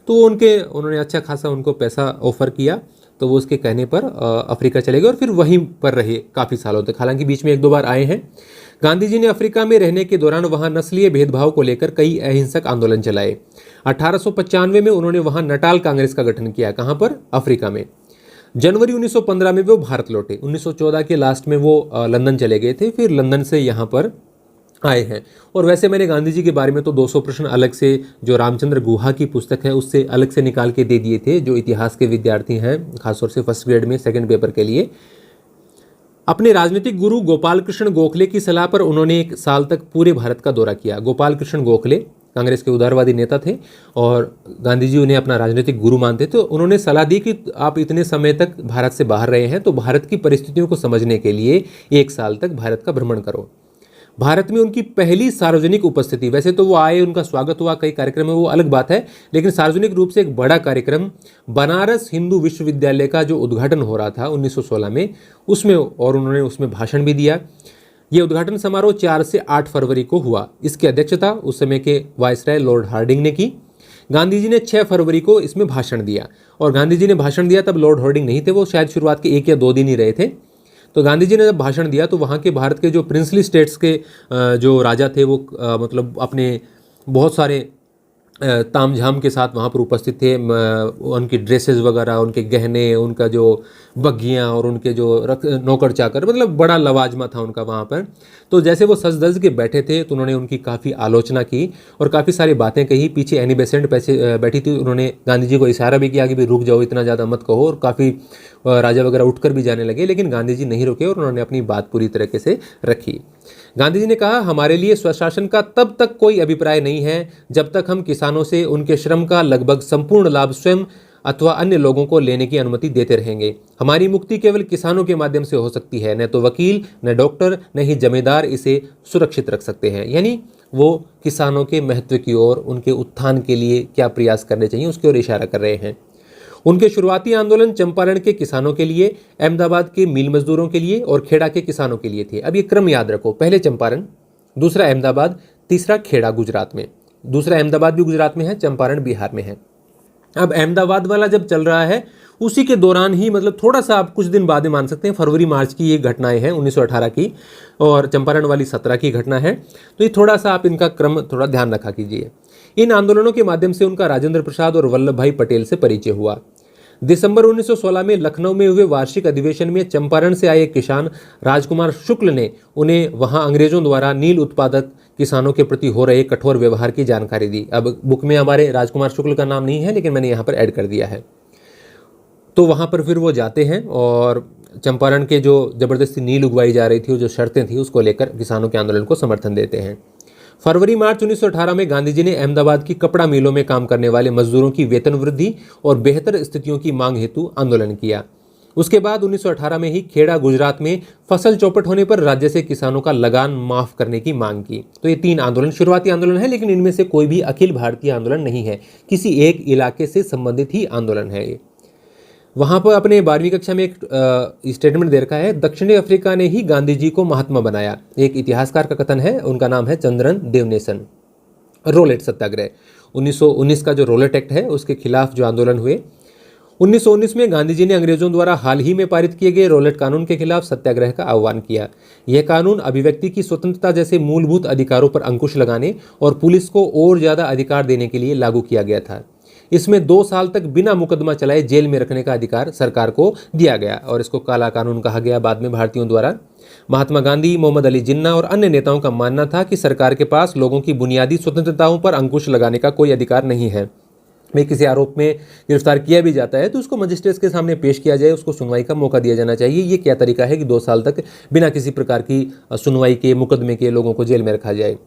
तो उन्होंने अच्छा खासा उनको पैसा ऑफर किया। तो वो उसके कहने पर अफ्रीका चले गए और फिर वहीं पर रहे काफ़ी सालों तक। हालांकि बीच में 1-2 बार आए हैं। गांधी जी ने अफ्रीका में रहने के दौरान वहाँ नस्लीय भेदभाव को लेकर कई अहिंसक आंदोलन चलाए। 1895 में उन्होंने वहाँ नटाल कांग्रेस का गठन किया। कहाँ पर? अफ्रीका में। जनवरी 1915 में वो भारत लौटे। 1914 के लास्ट में वो लंदन चले गए थे, फिर लंदन से यहाँ पर आए हैं। और वैसे मैंने गांधी जी के बारे में तो 200 प्रश्न अलग से, जो रामचंद्र गुहा की पुस्तक है उससे अलग से निकाल के दे दिए थे, जो इतिहास के विद्यार्थी हैं खासतौर से फर्स्ट ग्रेड में सेकंड पेपर के लिए। अपने राजनीतिक गुरु गोपाल कृष्ण गोखले की सलाह पर उन्होंने 1 साल तक पूरे भारत का दौरा किया। गोपाल कृष्ण गोखले कांग्रेस के उदारवादी नेता थे और गांधी जी उन्हें अपना राजनीतिक गुरु मानते। तो उन्होंने सलाह दी कि आप इतने समय तक भारत से बाहर रहे हैं, तो भारत की परिस्थितियों को समझने के लिए 1 साल तक भारत का भ्रमण करो। भारत में उनकी पहली सार्वजनिक उपस्थिति, वैसे तो वो आए, उनका स्वागत हुआ कई कार्यक्रम में, वो अलग बात है, लेकिन सार्वजनिक रूप से एक बड़ा कार्यक्रम बनारस हिंदू विश्वविद्यालय का जो उद्घाटन हो रहा था 1916 में, उसमें, और उन्होंने उसमें भाषण भी दिया। ये उद्घाटन समारोह 4 से 8 फरवरी को हुआ। इसकी अध्यक्षता उस समय के वायसराय लॉर्ड हार्डिंग ने की। गांधी जी ने 6 फरवरी को इसमें भाषण दिया, और गांधी जी ने भाषण दिया तब लॉर्ड हार्डिंग नहीं थे, वो शायद शुरुआत के 1 या 2 दिन ही रहे थे। तो गांधी जी ने जब भाषण दिया तो वहाँ के भारत के जो प्रिंसली स्टेट्स के जो राजा थे वो मतलब अपने बहुत सारे तामझाम के साथ वहाँ पर उपस्थित थे। उनकी ड्रेसेस वगैरह, उनके गहने, उनका जो बग्घियाँ और उनके जो नौकर चाकर, मतलब बड़ा लवाजमा था उनका वहाँ पर। तो जैसे वो सज धज के बैठे थे तो उन्होंने उनकी काफ़ी आलोचना की और काफ़ी सारी बातें कही। पीछे एनी बेसेंट बैठी थी, उन्होंने गांधी जी को इशारा भी किया कि भाई रुक जाओ, इतना ज़्यादा मत कहो, और काफ़ी राजा वगैरह उठकर भी जाने लगे, लेकिन गांधी जी नहीं रुके और उन्होंने अपनी बात पूरी तरीके से रखी। गांधी जी ने कहा, हमारे लिए स्वशासन का तब तक कोई अभिप्राय नहीं है जब तक हम किसानों से उनके श्रम का लगभग संपूर्ण लाभ स्वयं अथवा अन्य लोगों को लेने की अनुमति देते रहेंगे। हमारी मुक्ति केवल किसानों के माध्यम से हो सकती है, न तो वकील, न डॉक्टर, न ही जमींदार इसे सुरक्षित रख सकते हैं। यानी वो किसानों के महत्व की ओर, उनके उत्थान के लिए क्या प्रयास करने चाहिए उसकी ओर इशारा कर रहे हैं। उनके शुरुआती आंदोलन चंपारण के किसानों के लिए, अहमदाबाद के मिल मजदूरों के लिए और खेड़ा के किसानों के लिए थे। अब ये क्रम याद रखो, पहले चंपारण, दूसरा अहमदाबाद, तीसरा खेड़ा गुजरात में। दूसरा अहमदाबाद भी गुजरात में है, चंपारण बिहार में है। अब अहमदाबाद वाला जब चल रहा है उसी के दौरान ही, मतलब थोड़ा सा आप कुछ दिन बाद में मान सकते हैं, फरवरी मार्च की ये घटनाएं हैं 1918 की, और चंपारण वाली 17 की घटना है। तो ये थोड़ा सा आप इनका क्रम थोड़ा ध्यान रखा कीजिए। इन आंदोलनों के माध्यम से उनका राजेंद्र प्रसाद और वल्लभ भाई पटेल से परिचय हुआ। दिसंबर 1916 में लखनऊ में हुए वार्षिक अधिवेशन में चंपारण से आए किसान राजकुमार शुक्ल ने उन्हें वहां अंग्रेजों द्वारा नील उत्पादक किसानों के प्रति हो रहे कठोर व्यवहार की जानकारी दी। अब बुक में हमारे राजकुमार शुक्ल का नाम नहीं है, लेकिन मैंने यहाँ पर ऐड कर दिया है। तो वहाँ पर फिर वो जाते हैं और चंपारण के जो ज़बरदस्ती नील उगवाई जा रही थी, जो शर्तें थी, उसको लेकर किसानों के आंदोलन को समर्थन देते हैं। फरवरी मार्च 1918 में गांधी जी ने अहमदाबाद की कपड़ा मिलों में काम करने वाले मजदूरों की वेतन वृद्धि और बेहतर स्थितियों की मांग हेतु आंदोलन किया। उसके बाद 1918 में ही खेड़ा गुजरात में फसल चौपट होने पर राज्य से किसानों का लगान माफ करने की मांग की। तो ये 3 आंदोलन शुरुआती आंदोलन है, लेकिन इनमें से कोई भी अखिल भारतीय आंदोलन नहीं है, किसी एक इलाके से संबंधित ही आंदोलन है ये। वहाँ पर अपने 12वीं कक्षा में एक स्टेटमेंट दे रखा है, दक्षिणी अफ्रीका ने ही गांधी जी को महात्मा बनाया। एक इतिहासकार का कथन है, उनका नाम है चंद्रन देवनेसन। रोलेट सत्याग्रह 1919 का जो रोलेट एक्ट है उसके खिलाफ जो आंदोलन हुए। 1919 में गांधी जी ने अंग्रेजों द्वारा हाल ही में पारित किए गए रोलेट कानून के खिलाफ सत्याग्रह का आह्वान किया। यह कानून अभिव्यक्ति की स्वतंत्रता जैसे मूलभूत अधिकारों पर अंकुश लगाने और पुलिस को और ज्यादा अधिकार देने के लिए लागू किया गया था। इसमें 2 साल तक बिना मुकदमा चलाए जेल में रखने का अधिकार सरकार को दिया गया और इसको काला कानून कहा गया बाद में भारतीयों द्वारा। महात्मा गांधी, मोहम्मद अली जिन्ना और अन्य नेताओं का मानना था कि सरकार के पास लोगों की बुनियादी स्वतंत्रताओं पर अंकुश लगाने का कोई अधिकार नहीं है। में किसी आरोप में गिरफ्तार किया भी जाता है तो उसको मजिस्ट्रेट के सामने पेश किया जाए, उसको सुनवाई का मौका दिया जाना चाहिए। ये क्या तरीका है कि 2 साल तक बिना किसी प्रकार की सुनवाई के, मुकदमे के लोगों को जेल में रखा जाए।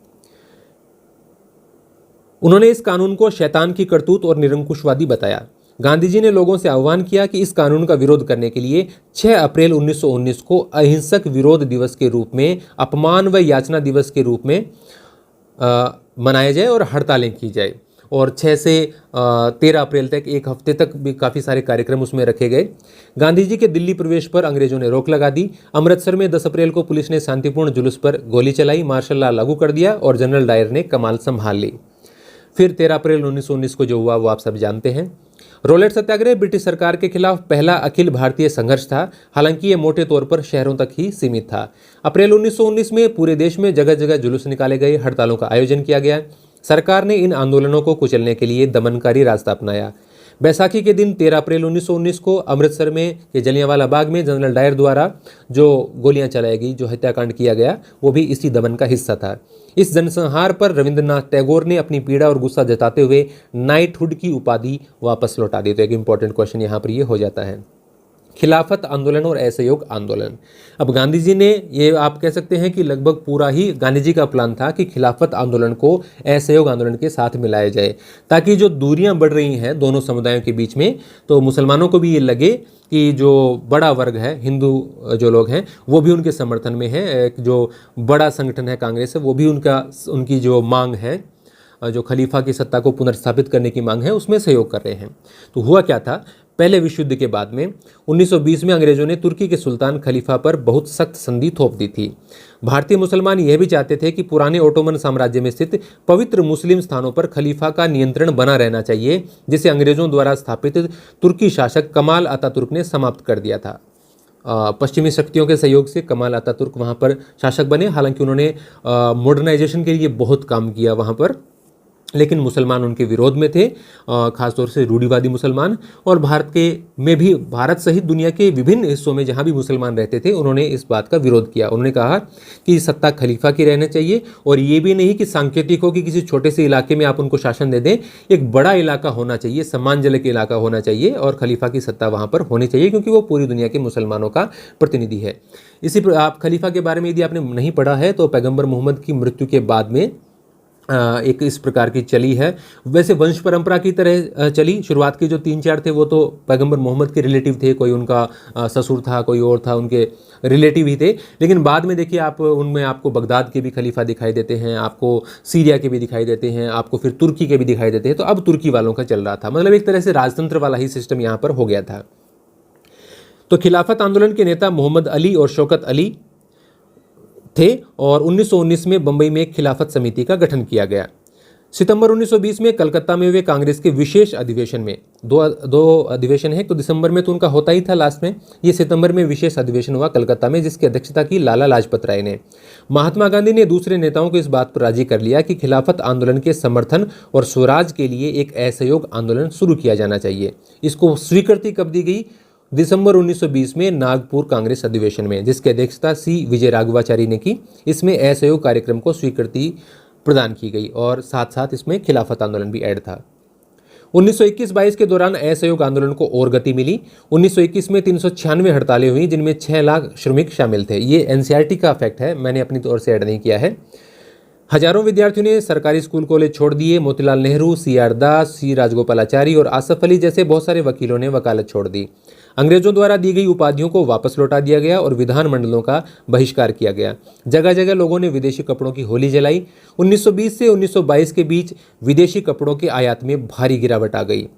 उन्होंने इस कानून को शैतान की करतूत और निरंकुशवादी बताया। गांधी जी ने लोगों से आह्वान किया कि इस कानून का विरोध करने के लिए 6 अप्रैल 1919 को अहिंसक विरोध दिवस के रूप में, अपमान व याचना दिवस के रूप में मनाया जाए और हड़तालें की जाए। और 6 से 13 अप्रैल तक, 1 हफ्ते तक भी काफ़ी सारे कार्यक्रम उसमें रखे गए। गांधी जी के दिल्ली प्रवेश पर अंग्रेजों ने रोक लगा दी। अमृतसर में 10 अप्रैल को पुलिस ने शांतिपूर्ण जुलूस पर गोली चलाई, मार्शल लॉ लागू कर दिया और जनरल डायर ने कमान संभाल ली। फिर 13 अप्रैल 1919 को जो हुआ वो आप सब जानते हैं। रोलेट सत्याग्रह ब्रिटिश सरकार के खिलाफ पहला अखिल भारतीय संघर्ष था, हालांकि ये मोटे तौर पर शहरों तक ही सीमित था। अप्रैल 1919 में पूरे देश में जगह जगह जुलूस निकाले गए, हड़तालों का आयोजन किया गया। सरकार ने इन आंदोलनों को कुचलने के लिए दमनकारी रास्ता अपनाया। बैसाखी के दिन 13 अप्रैल 1919 को अमृतसर में के जलियांवाला बाग में जनरल डायर द्वारा जो गोलियां चलाई गई, जो हत्याकांड किया गया, वो भी इसी दमन का हिस्सा था। इस जनसंहार पर रविंद्रनाथ टैगोर ने अपनी पीड़ा और गुस्सा जताते हुए नाइटहुड की उपाधि वापस लौटा दी। तो एक इंपॉर्टेंट क्वेश्चन यहाँ पर ये हो जाता है। खिलाफत आंदोलन और असहयोग आंदोलन। अब गांधी जी ने, ये आप कह सकते हैं कि लगभग पूरा ही गांधी जी का प्लान था कि खिलाफत आंदोलन को असहयोग आंदोलन के साथ मिलाया जाए, ताकि जो दूरियां बढ़ रही हैं दोनों समुदायों के बीच में, तो मुसलमानों को भी ये लगे कि जो बड़ा वर्ग है, हिंदू जो लोग हैं, वो भी उनके समर्थन में है। एक जो बड़ा संगठन है कांग्रेस है, वो भी उनकी जो मांग है, जो खलीफा की सत्ता को पुनर्स्थापित करने की मांग है, उसमें सहयोग कर रहे हैं। तो हुआ क्या था, पहले विश्व युद्ध के बाद में 1920 में अंग्रेजों ने तुर्की के सुल्तान खलीफा पर बहुत सख्त संधि थोप दी थी। भारतीय मुसलमान यह भी चाहते थे कि पुराने ओटोमन साम्राज्य में स्थित पवित्र मुस्लिम स्थानों पर खलीफा का नियंत्रण बना रहना चाहिए, जिसे अंग्रेजों द्वारा स्थापित तुर्की शासक कमाल अतातुर्क ने समाप्त कर दिया था। पश्चिमी शक्तियों के सहयोग से कमाल अतातुर्क वहाँ पर शासक बने। हालांकि उन्होंने मॉडर्नाइजेशन के लिए बहुत काम किया वहाँ पर, लेकिन मुसलमान उनके विरोध में थे, खासतौर से रूढ़िवादी मुसलमान। और भारत सहित दुनिया के विभिन्न हिस्सों में जहाँ भी मुसलमान रहते थे, उन्होंने इस बात का विरोध किया। उन्होंने कहा कि सत्ता खलीफा की रहना चाहिए, और ये भी नहीं कि सांकेतिक हो कि किसी छोटे से इलाके में आप उनको शासन दे दें। एक बड़ा इलाका होना चाहिए, सम्मानजनक इलाका होना चाहिए, और खलीफा की सत्ता वहाँ पर होनी चाहिए, क्योंकि वो पूरी दुनिया के मुसलमानों का प्रतिनिधि है। इसी पर आप खलीफा के बारे में यदि आपने नहीं पढ़ा है तो पैगम्बर मोहम्मद की मृत्यु के बाद में एक इस प्रकार की चली है। वैसे वंश परंपरा की तरह चली। शुरुआत के जो 3-4 थे वो तो पैगंबर मोहम्मद के रिलेटिव थे, कोई उनका ससुर था, कोई और था, उनके रिलेटिव ही थे। लेकिन बाद में देखिए आप उनमें आपको बगदाद के भी खलीफा दिखाई देते हैं, आपको सीरिया के भी दिखाई देते हैं, आपको फिर तुर्की के भी दिखाई देते हैं। तो अब तुर्की वालों का चल रहा था, मतलब एक तरह से राजतंत्र वाला ही सिस्टम यहाँ पर हो गया था। तो खिलाफत आंदोलन के नेता मोहम्मद अली और शौकत अली थे, और 1919 में बंबई में एक खिलाफत समिति का गठन किया गया। सितंबर 1920 में कलकत्ता में हुए कांग्रेस के विशेष अधिवेशन में दो अधिवेशन है, तो दिसंबर में तो उनका होता ही था लास्ट में, ये सितंबर में विशेष अधिवेशन हुआ कलकत्ता में, जिसकी अध्यक्षता की लाला लाजपत राय ने। महात्मा गांधी ने दूसरे नेताओं को इस बात पर राजी कर लिया कि खिलाफत आंदोलन के समर्थन और स्वराज के लिए एक असहयोग आंदोलन शुरू किया जाना चाहिए। इसको स्वीकृति कब दी गई? दिसंबर 1920 में नागपुर कांग्रेस अधिवेशन में, जिसकी अध्यक्षता सी विजय राघवाचारी ने की। इसमें असहयोग कार्यक्रम को स्वीकृति प्रदान की गई और साथ साथ इसमें खिलाफत आंदोलन भी ऐड था। 1921-22 के दौरान असहयोग आंदोलन को और गति मिली। 1921 में 396 हड़तालें हुई, जिनमें 6 लाख श्रमिक शामिल थे। ये एनसीईआरटी का फैक्ट है, मैंने अपनी तौर से ऐड नहीं किया है। हजारों विद्यार्थियों ने सरकारी स्कूल कॉलेज छोड़ दिए। मोतीलाल नेहरू, CR दास, C राजगोपालाचारी और आसफ अली जैसे बहुत सारे वकीलों ने वकालत छोड़ दी। अंग्रेजों द्वारा दी गई उपाधियों को वापस लौटा दिया गया और विधानमंडलों का बहिष्कार किया गया। जगह जगह लोगों ने विदेशी कपड़ों की होली जलाई। 1920 से 1922 के बीच विदेशी कपड़ों के आयात में भारी गिरावट आ गई।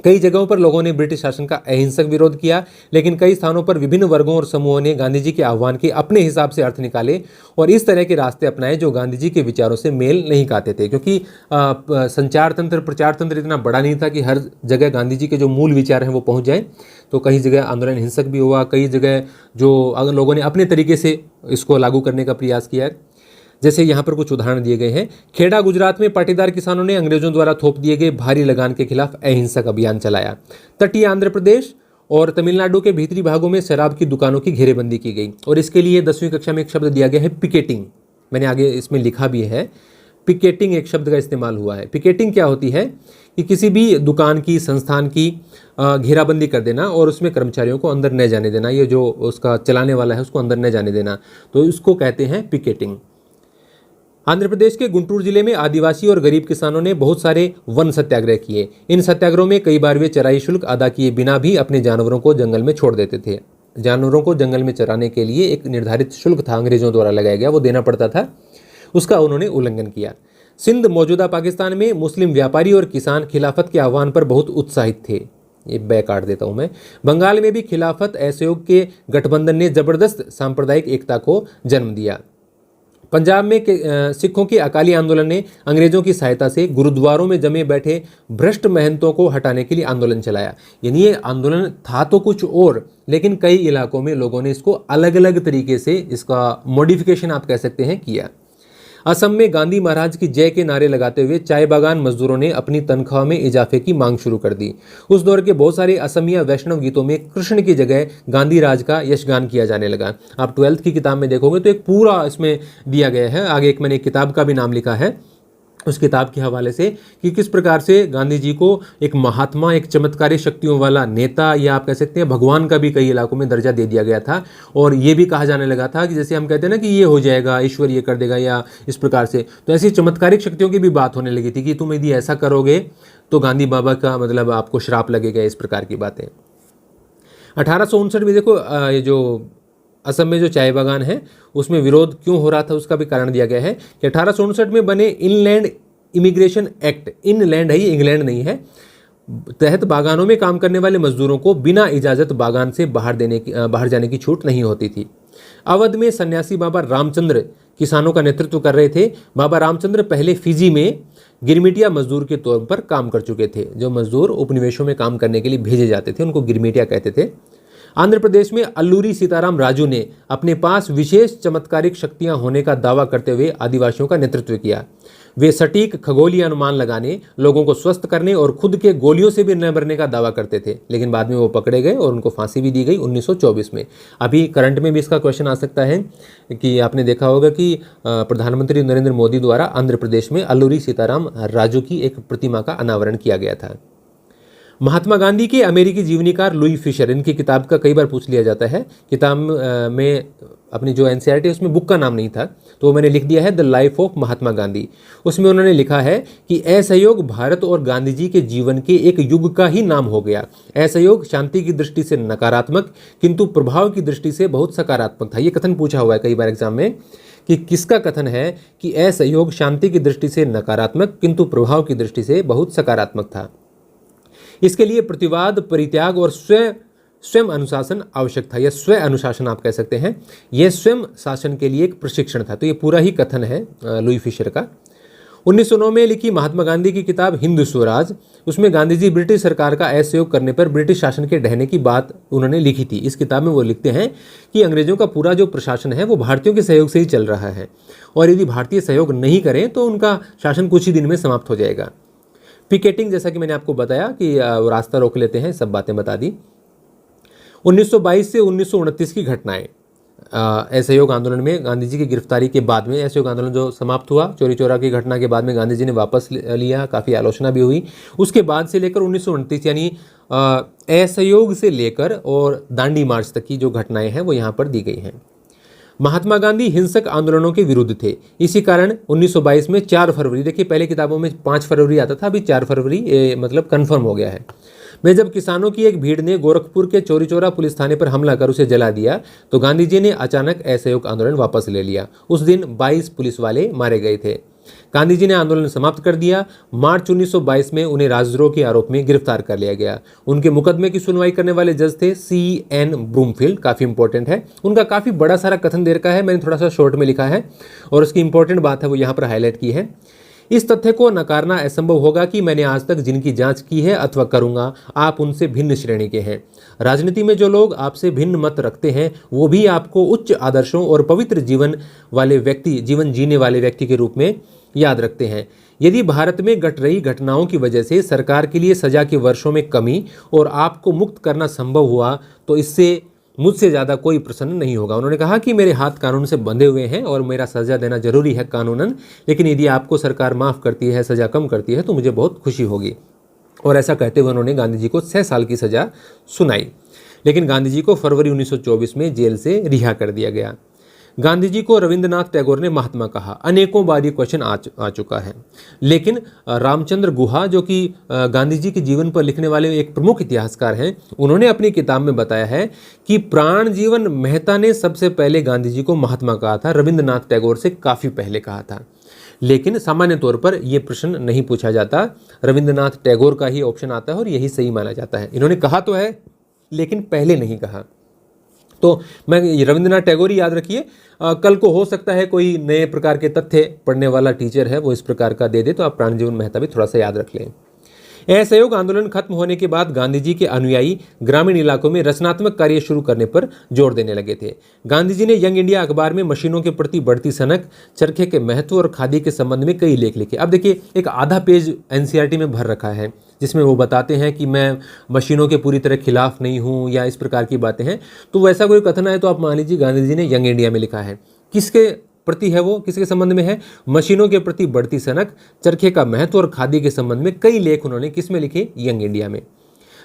कई जगहों पर लोगों ने ब्रिटिश शासन का अहिंसक विरोध किया, लेकिन कई स्थानों पर विभिन्न वर्गों और समूहों ने गांधी जी के आह्वान के अपने हिसाब से अर्थ निकाले और इस तरह के रास्ते अपनाए जो गांधी जी के विचारों से मेल नहीं खाते थे, क्योंकि संचार तंत्र, प्रचार तंत्र इतना बड़ा नहीं था कि हर जगह गांधी जी के जो मूल विचार हैं वो पहुंच जाए। तो कई जगह आंदोलन हिंसक भी हुआ, कई जगह जो लोगों ने अपने तरीके से इसको लागू करने का प्रयास किया। जैसे यहाँ पर कुछ उदाहरण दिए गए हैं। खेड़ा गुजरात में पाटीदार किसानों ने अंग्रेजों द्वारा थोप दिए गए भारी लगान के खिलाफ अहिंसक अभियान चलाया। तटीय आंध्र प्रदेश और तमिलनाडु के भीतरी भागों में शराब की दुकानों की घेरेबंदी की गई और इसके लिए 10वीं कक्षा में एक शब्द दिया गया है, पिकेटिंग। मैंने आगे इसमें लिखा भी है, पिकेटिंग एक शब्द का इस्तेमाल हुआ है। पिकेटिंग क्या होती है कि किसी भी दुकान की, संस्थान की घेराबंदी कर देना और उसमें कर्मचारियों को अंदर न जाने देना, ये जो उसका चलाने वाला है उसको अंदर न जाने देना, तो इसको कहते हैं पिकेटिंग। आंध्र प्रदेश के गुंटूर जिले में आदिवासी और गरीब किसानों ने बहुत सारे वन सत्याग्रह किए। इन सत्याग्रहों में कई बार वे चराई शुल्क अदा किए बिना भी अपने जानवरों को जंगल में छोड़ देते थे। जानवरों को जंगल में चराने के लिए एक निर्धारित शुल्क था, अंग्रेजों द्वारा लगाया गया, वो देना पड़ता था, उसका उन्होंने उल्लंघन किया। सिंध मौजूदा पाकिस्तान में मुस्लिम व्यापारी और किसान खिलाफत के आह्वान पर बहुत उत्साहित थे। ये बै काट देता हूं मैं। बंगाल में भी खिलाफत असहयोग के गठबंधन ने जबरदस्त सांप्रदायिक एकता को जन्म दिया। पंजाब में सिखों के अकाली आंदोलन ने अंग्रेजों की सहायता से गुरुद्वारों में जमे बैठे भ्रष्ट महंतों को हटाने के लिए आंदोलन चलाया। यानी ये आंदोलन था तो कुछ और, लेकिन कई इलाकों में लोगों ने इसको अलग अलग तरीके से, इसका मॉडिफिकेशन आप कह सकते हैं, किया। असम में गांधी महाराज की जय के नारे लगाते हुए चाय बागान मजदूरों ने अपनी तनख्वाह में इजाफे की मांग शुरू कर दी। उस दौर के बहुत सारे असमिया वैष्णव गीतों में कृष्ण की जगह गांधी राज का यशगान किया जाने लगा। आप 12th की किताब में देखोगे तो एक पूरा इसमें दिया गया है। आगे एक मैंने किताब का भी नाम लिखा है उस किताब के हवाले से कि किस प्रकार से गांधी जी को एक महात्मा, एक चमत्कारी शक्तियों वाला नेता, या आप कह सकते हैं भगवान का भी कई इलाकों में दर्जा दे दिया गया था। और ये भी कहा जाने लगा था कि जैसे हम कहते हैं ना कि ये हो जाएगा, ईश्वर ये कर देगा, या इस प्रकार से, तो ऐसी चमत्कारिक शक्तियों की भी बात होने लगी थी कि तुम यदि ऐसा करोगे तो गांधी बाबा का मतलब आपको श्राप लगेगा, इस प्रकार की बातें। 1859 में देखो ये जो असम में जो चाय बागान है उसमें विरोध क्यों हो रहा था, उसका भी कारण दिया गया है कि 1859 में बने इनलैंड इमिग्रेशन एक्ट, इनलैंड है ये, इंग्लैंड नहीं है, तहत बागानों में काम करने वाले मजदूरों को बिना इजाजत बागान से बाहर जाने की छूट नहीं होती थी। अवध में सन्यासी बाबा रामचंद्र किसानों का नेतृत्व कर रहे थे। बाबा रामचंद्र पहले फिजी में गिरमिटिया मजदूर के तौर पर काम कर चुके थे। जो मजदूर उपनिवेशों में काम करने के लिए भेजे जाते थे उनको गिरमिटिया कहते थे। आंध्र प्रदेश में अल्लूरी सीताराम राजू ने अपने पास विशेष चमत्कारिक शक्तियां होने का दावा करते हुए आदिवासियों का नेतृत्व किया। वे सटीक खगोलीय अनुमान लगाने, लोगों को स्वस्थ करने और खुद के गोलियों से भी न मरने का दावा करते थे, लेकिन बाद में वो पकड़े गए और उनको फांसी भी दी गई 1924 में। अभी करंट में भी इसका क्वेश्चन आ सकता है कि आपने देखा होगा कि प्रधानमंत्री नरेंद्र मोदी द्वारा आंध्र प्रदेश में अल्लूरी सीताराम राजू की एक प्रतिमा का अनावरण किया गया था। महात्मा गांधी के अमेरिकी जीवनीकार लुई फिशर, इनकी किताब का कई बार पूछ लिया जाता है। किताब में अपनी जो एनसीईआरटी उसमें बुक का नाम नहीं था, तो मैंने लिख दिया है the life of Mahatma Gandhi. उसमें उन्होंने लिखा है कि असहयोग भारत और गांधी जी के जीवन के एक युग का ही नाम हो गया। असहयोग शांति की दृष्टि से नकारात्मक किंतु प्रभाव की दृष्टि से बहुत सकारात्मक था। ये कथन पूछा हुआ है कई बार एग्जाम में कि किसका कथन है कि असहयोग शांति की दृष्टि से नकारात्मक किंतु प्रभाव की दृष्टि से बहुत सकारात्मक था। इसके लिए प्रतिवाद, परित्याग और स्वयं अनुशासन आवश्यक था, या स्व अनुशासन आप कह सकते हैं। यह स्वयं शासन के लिए एक प्रशिक्षण था। तो ये पूरा ही कथन है लुई फिशर का। 1909 में लिखी महात्मा गांधी की किताब हिंद स्वराज, उसमें गांधी जी ब्रिटिश सरकार का असहयोग करने पर ब्रिटिश शासन के ढहने की बात उन्होंने लिखी थी। इस किताब में वो लिखते हैं कि अंग्रेजों का पूरा जो प्रशासन है वो भारतीयों के सहयोग से ही चल रहा है और यदि भारतीय सहयोग नहीं करें तो उनका शासन कुछ ही दिन में समाप्त हो जाएगा। पिकेटिंग, जैसा कि मैंने आपको बताया कि रास्ता रोक लेते हैं, सब बातें बता दी। 1922 से 1929 की घटनाएं। असहयोग आंदोलन में गांधी जी की गिरफ्तारी के बाद में असहयोग आंदोलन जो समाप्त हुआ, चोरी चौरा की घटना के बाद में गांधी जी ने वापस लिया, काफ़ी आलोचना भी हुई। उसके बाद से लेकर 1929 यानी असहयोग से लेकर और दांडी मार्च तक की जो घटनाएं हैं वो यहाँ पर दी गई हैं। महात्मा गांधी हिंसक आंदोलनों के विरुद्ध थे, इसी कारण 1922 में 4 फरवरी, देखिए पहले किताबों में 5 फरवरी आता था, अभी 4 फरवरी मतलब कन्फर्म हो गया है, में जब किसानों की एक भीड़ ने गोरखपुर के चोरी चौरा पुलिस थाने पर हमला कर उसे जला दिया तो गांधी जी ने अचानक असहयोग आंदोलन वापस ले लिया। उस दिन 22 पुलिस वाले मारे गए थे। गांधी जी ने आंदोलन समाप्त कर दिया। मार्च 1922 में उन्हें राजद्रोह के आरोप में गिरफ्तार कर लिया गया। उनके मुकदमे की सुनवाई करने वाले जज थे C.N. ब्रूमफील्ड, काफ़ी इंपॉर्टेंट है। उनका काफ़ी बड़ा सारा कथन दे रखा है, मैंने थोड़ा सा शॉर्ट में लिखा है और उसकी इंपॉर्टेंट बात है वो यहाँ पर हाईलाइट की है। इस तथ्य को नकारना असंभव होगा कि मैंने आज तक जिनकी जांच की है अथवा करूंगा, आप उनसे भिन्न श्रेणी के हैं। राजनीति में जो लोग आपसे भिन्न मत रखते हैं वो भी आपको उच्च आदर्शों और पवित्र जीवन जीने वाले व्यक्ति के रूप में याद रखते हैं। यदि भारत में घट रही घटनाओं की वजह से सरकार के लिए सजा के वर्षों में कमी और आपको मुक्त करना संभव हुआ तो इससे मुझसे ज़्यादा कोई प्रसन्न नहीं होगा। उन्होंने कहा कि मेरे हाथ कानून से बंधे हुए हैं और मेरा सज़ा देना जरूरी है कानूनन, लेकिन यदि आपको सरकार माफ़ करती है, सज़ा कम करती है तो मुझे बहुत खुशी होगी। और ऐसा कहते हुए उन्होंने गांधी जी को 6 साल की सज़ा सुनाई, लेकिन गांधी जी को फरवरी 1924 में जेल से रिहा कर दिया गया। गांधी जी को रविंद्रनाथ टैगोर ने महात्मा कहा, अनेकों बार ये क्वेश्चन आ चुका है, लेकिन रामचंद्र गुहा जो कि गांधी जी के जीवन पर लिखने वाले एक प्रमुख इतिहासकार हैं, उन्होंने अपनी किताब में बताया है कि प्राण जीवन मेहता ने सबसे पहले गांधी जी को महात्मा कहा था, रविंद्रनाथ टैगोर से काफ़ी पहले कहा था। लेकिन सामान्य तौर पर यह प्रश्न नहीं पूछा जाता, रविंद्रनाथ टैगोर का ही ऑप्शन आता है और यही सही माना जाता है। इन्होंने कहा तो है लेकिन पहले नहीं कहा, तो मैं रविंद्रनाथ टैगोर ही याद रखिए। कल को हो सकता है कोई नए प्रकार के तथ्य पढ़ने वाला टीचर है वो इस प्रकार का दे दे, तो आप प्राणजीवन मेहता भी थोड़ा सा याद रख लें। असहयोग आंदोलन खत्म होने के बाद गांधी जी के अनुयायी ग्रामीण इलाकों में रचनात्मक कार्य शुरू करने पर जोर देने लगे थे। गांधी जी ने यंग इंडिया अखबार में मशीनों के प्रति बढ़ती सनक, चरखे के महत्व और खादी के संबंध में कई लेख लिखे। अब देखिए एक आधा पेज NCERT में भर रखा है जिसमें वो बताते हैं कि मैं मशीनों के पूरी तरह खिलाफ नहीं हूँ या इस प्रकार की बातें हैं। तो वैसा कोई कथन है तो आप मान लीजिए गांधी जी ने यंग इंडिया में लिखा है। किसके प्रति है वो, किसके संबंध में है? मशीनों के प्रति बढ़ती सनक, चरखे का महत्व और खादी के संबंध में कई लेख उन्होंने किस में लिखे? यंग इंडिया में।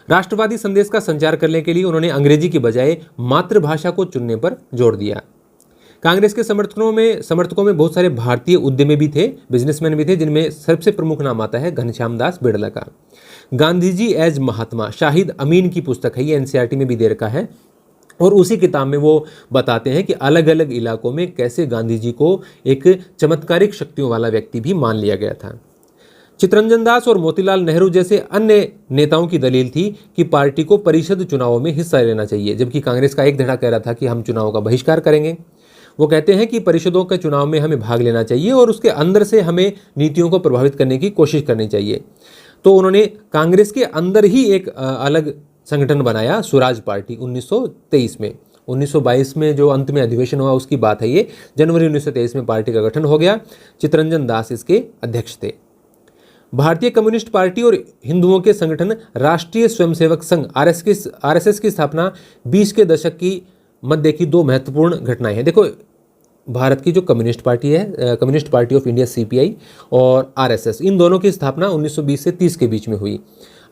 राष्ट्रवादी संदेश का संचार करने के लिए उन्होंने अंग्रेजी की बजाय मातृभाषा को चुनने पर जोर दिया। कांग्रेस के समर्थकों में बहुत सारे भारतीय उद्यमी भी थे, बिजनेसमैन भी थे, जिनमें सबसे प्रमुख नाम आता है घनश्याम दास बिड़ला का। गांधी जी एज महात्मा, शाहिद अमीन की पुस्तक है, ये NCERT में भी दे रखा है और उसी किताब में वो बताते हैं कि अलग अलग इलाकों में कैसे गांधी जी को एक चमत्कारिक शक्तियों वाला व्यक्ति भी मान लिया गया था। चित्तरंजन दास और मोतीलाल नेहरू जैसे अन्य नेताओं की दलील थी कि पार्टी को परिषद चुनावों में हिस्सा लेना चाहिए, जबकि कांग्रेस का एक धड़ा कह रहा था कि हम चुनाव का बहिष्कार करेंगे। वो कहते हैं कि परिषदों के चुनाव में हमें भाग लेना चाहिए और उसके अंदर से हमें नीतियों को प्रभावित करने की कोशिश करनी चाहिए। तो उन्होंने कांग्रेस के अंदर ही एक अलग संगठन बनाया, स्वराज पार्टी, 1923 में। 1922 में जो अंत में अधिवेशन हुआ उसकी बात है ये। जनवरी 1923 में पार्टी का गठन हो गया। चित्तरंजन दास इसके अध्यक्ष थे। भारतीय कम्युनिस्ट पार्टी और हिंदुओं के संगठन राष्ट्रीय स्वयंसेवक संघ RSS की स्थापना 20 के दशक की मध्य की 2 महत्वपूर्ण घटनाएं हैं। देखो भारत की जो कम्युनिस्ट पार्टी है, communist party of India CPI और RSS, इन दोनों की स्थापना 1920 से 30 के बीच में हुई।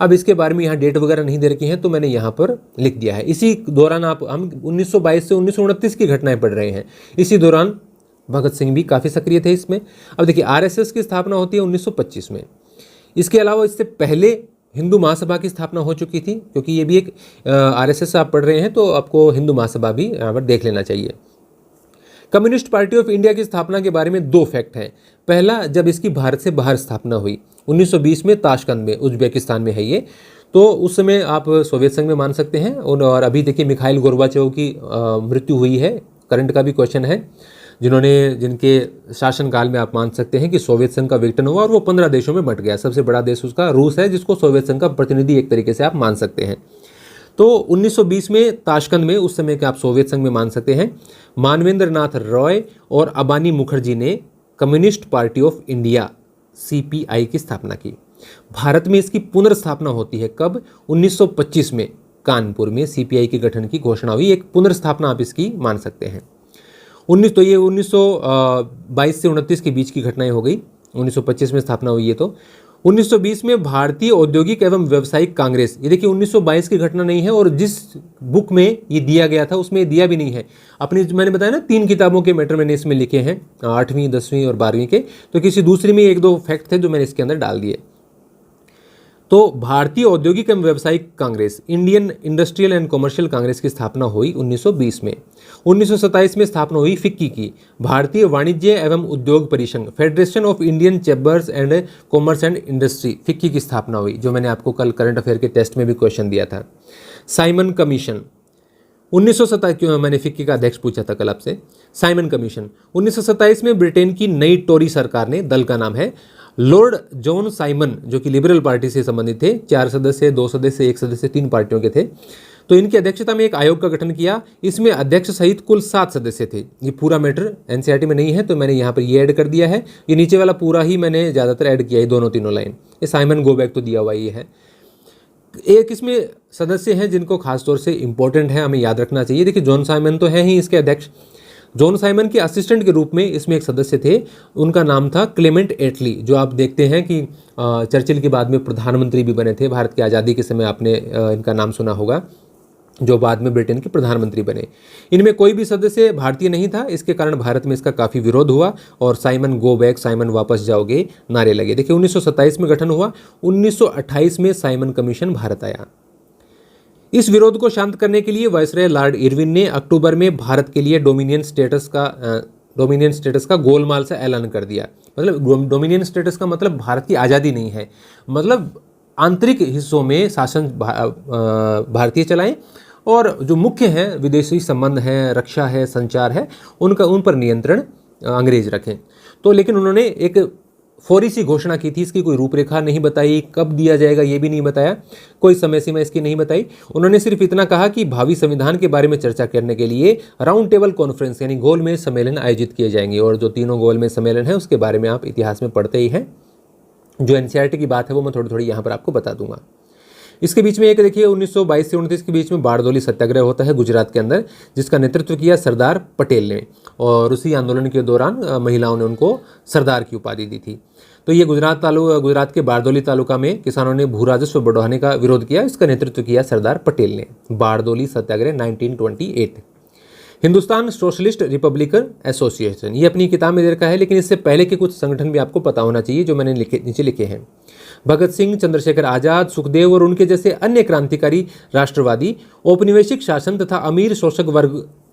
अब इसके बारे में यहाँ डेट वगैरह नहीं दे रखी हैं तो मैंने यहाँ पर लिख दिया है। इसी दौरान हम 1922 से 1929 की घटनाएं पढ़ रहे हैं। इसी दौरान भगत सिंह भी काफ़ी सक्रिय थे इसमें। अब देखिए RSS की स्थापना होती है 1925 में। इसके अलावा इससे पहले हिंदू महासभा की स्थापना हो चुकी थी, क्योंकि ये भी एक RSS आप पढ़ रहे हैं तो आपको हिंदू महासभा भी यहाँ पर देख लेना चाहिए। कम्युनिस्ट पार्टी ऑफ इंडिया की स्थापना के बारे में 2 फैक्ट हैं। पहला, जब इसकी भारत से बाहर स्थापना हुई 1920 में ताशकंद में, उज्बेकिस्तान में है ये, तो उस समय आप सोवियत संघ में मान सकते हैं। और अभी देखिए मिखाइल गोर्बाचेव की मृत्यु हुई है, करंट का भी क्वेश्चन है। जिनके शासनकाल में आप मान सकते हैं कि सोवियत संघ का विघटन हुआ और वो 15 देशों में बंट गया। सबसे बड़ा देश उसका रूस है, जिसको सोवियत संघ का प्रतिनिधि एक तरीके से आप मान सकते हैं। तो 1920 में ताशकंद में, उस समय के आप सोवियत संघ में मान सकते हैं, मानवेंद्र नाथ रॉय और अबानी मुखर्जी ने communist party of India CPI की स्थापना की। भारत में इसकी पुनर्स्थापना होती है कब? 1925 में कानपुर में CPI के गठन की घोषणा हुई। एक पुनर्स्थापना आप इसकी मान सकते हैं। 1922 से 29 के बीच की घटनाएं हो गई। 1925 में स्थापना हुई है। तो 1920 में भारतीय औद्योगिक एवं व्यावसायिक कांग्रेस, ये देखिए 1922 की घटना नहीं है, और जिस बुक में ये दिया गया था उसमें दिया भी नहीं है। अपनी मैंने बताया ना 3 किताबों के मैटर मैंने इसमें लिखे हैं, 8वीं 10वीं और 12वीं के, तो किसी दूसरी में 1-2 फैक्ट थे जो मैंने इसके अंदर डाल दिए। तो भारतीय औद्योगिक एवं व्यावसायिक Congress, Indian industrial and commercial Congress की स्थापना हुई 1920 में। 1927 में स्थापना हुई फिक्की की, भारतीय वाणिज्य एवं उद्योग परिसंघ, federation of Indian chambers and commerce and industry, FICCI की स्थापना हुई, जो मैंने आपको कल करंट अफेयर के टेस्ट में भी क्वेश्चन दिया था। साइमन कमीशन 1927, मैंने फिक्की का अध्यक्ष पूछा था कल आपसे। साइमन कमीशन 1927 में ब्रिटेन की नई टोरी सरकार ने, दल का नाम है लॉर्ड जॉन साइमन, जो कि लिबरल पार्टी से संबंधित थे, 4 सदस्य, 2 सदस्य, 1 सदस्य, 3 पार्टियों के थे। तो इनकी अध्यक्षता में एक आयोग का गठन किया। इसमें अध्यक्ष सहित कुल 7 सदस्य थे। ये पूरा मैटर NCERT में नहीं है, तो मैंने यहाँ पर ये ऐड कर दिया है। ये नीचे वाला पूरा ही मैंने ज़्यादातर ऐड किया है, दोनों तीनों लाइन। ये साइमन गो बैक तो दिया हुआ ही है। एक इसमें सदस्य हैं जिनको खासतौर से इंपॉर्टेंट है, हमें याद रखना चाहिए। देखिए जॉन साइमन तो है ही इसके अध्यक्ष। जॉन साइमन के असिस्टेंट के रूप में इसमें एक सदस्य थे, उनका नाम था क्लेमेंट एटली, जो आप देखते हैं कि चर्चिल के बाद में प्रधानमंत्री भी बने थे। भारत की आज़ादी के समय आपने इनका नाम सुना होगा, जो बाद में ब्रिटेन के प्रधानमंत्री बने। इनमें कोई भी सदस्य भारतीय नहीं था, इसके कारण भारत में इसका काफ़ी विरोध हुआ और साइमन गो बैक, साइमन वापस जाओगे नारे लगे। देखिए 1927 में गठन हुआ, 1928 में साइमन कमीशन भारत आया। इस विरोध को शांत करने के लिए वायसराय लॉर्ड इरविन ने अक्टूबर में भारत के लिए डोमिनियन स्टेटस का गोलमाल से ऐलान कर दिया। मतलब डोमिनियन स्टेटस का मतलब भारत की आज़ादी नहीं है, मतलब आंतरिक हिस्सों में शासन भारतीय चलाएं और जो मुख्य हैं विदेशी संबंध हैं, रक्षा है, संचार है, उन पर नियंत्रण अंग्रेज रखें। तो लेकिन उन्होंने एक फौरी सी घोषणा की थी, इसकी कोई रूपरेखा नहीं बताई, कब दिया जाएगा ये भी नहीं बताया, कोई समय सीमा इसकी नहीं बताई। उन्होंने सिर्फ इतना कहा कि भावी संविधान के बारे में चर्चा करने के लिए राउंड टेबल कॉन्फ्रेंस यानी गोलमेज सम्मेलन आयोजित किए जाएंगे। और जो तीनों गोलमेज सम्मेलन है उसके बारे में आप इतिहास में पढ़ते ही हैं। जो NCERT की बात है वो मैं थोड़ी थोड़ी यहाँ पर आपको बता दूंगा। इसके बीच में एक देखिए 1922 से 29 के बीच में बारडोली सत्याग्रह होता है गुजरात के अंदर, जिसका नेतृत्व किया सरदार पटेल ने, और उसी आंदोलन के दौरान महिलाओं ने उनको सरदार की उपाधि दी थी। तो ये गुजरात के बारडोली तालुका में किसानों ने भू राजस्व बढ़ाने का विरोध किया, इसका नेतृत्व किया सरदार पटेल ने। बारडोली सत्याग्रह 1928। हिंदुस्तान सोशलिस्ट रिपब्लिकन एसोसिएशन, ये अपनी किताब में दे रखा है, लेकिन इससे पहले के कुछ संगठन भी आपको पता होना चाहिए जो मैंने नीचे लिखे हैं। भगत सिंह, चंद्रशेखर आजाद, सुखदेव और उनके जैसे अन्य क्रांतिकारी राष्ट्रवादी औपनिवेशिक शासन तथा अमीर शोषक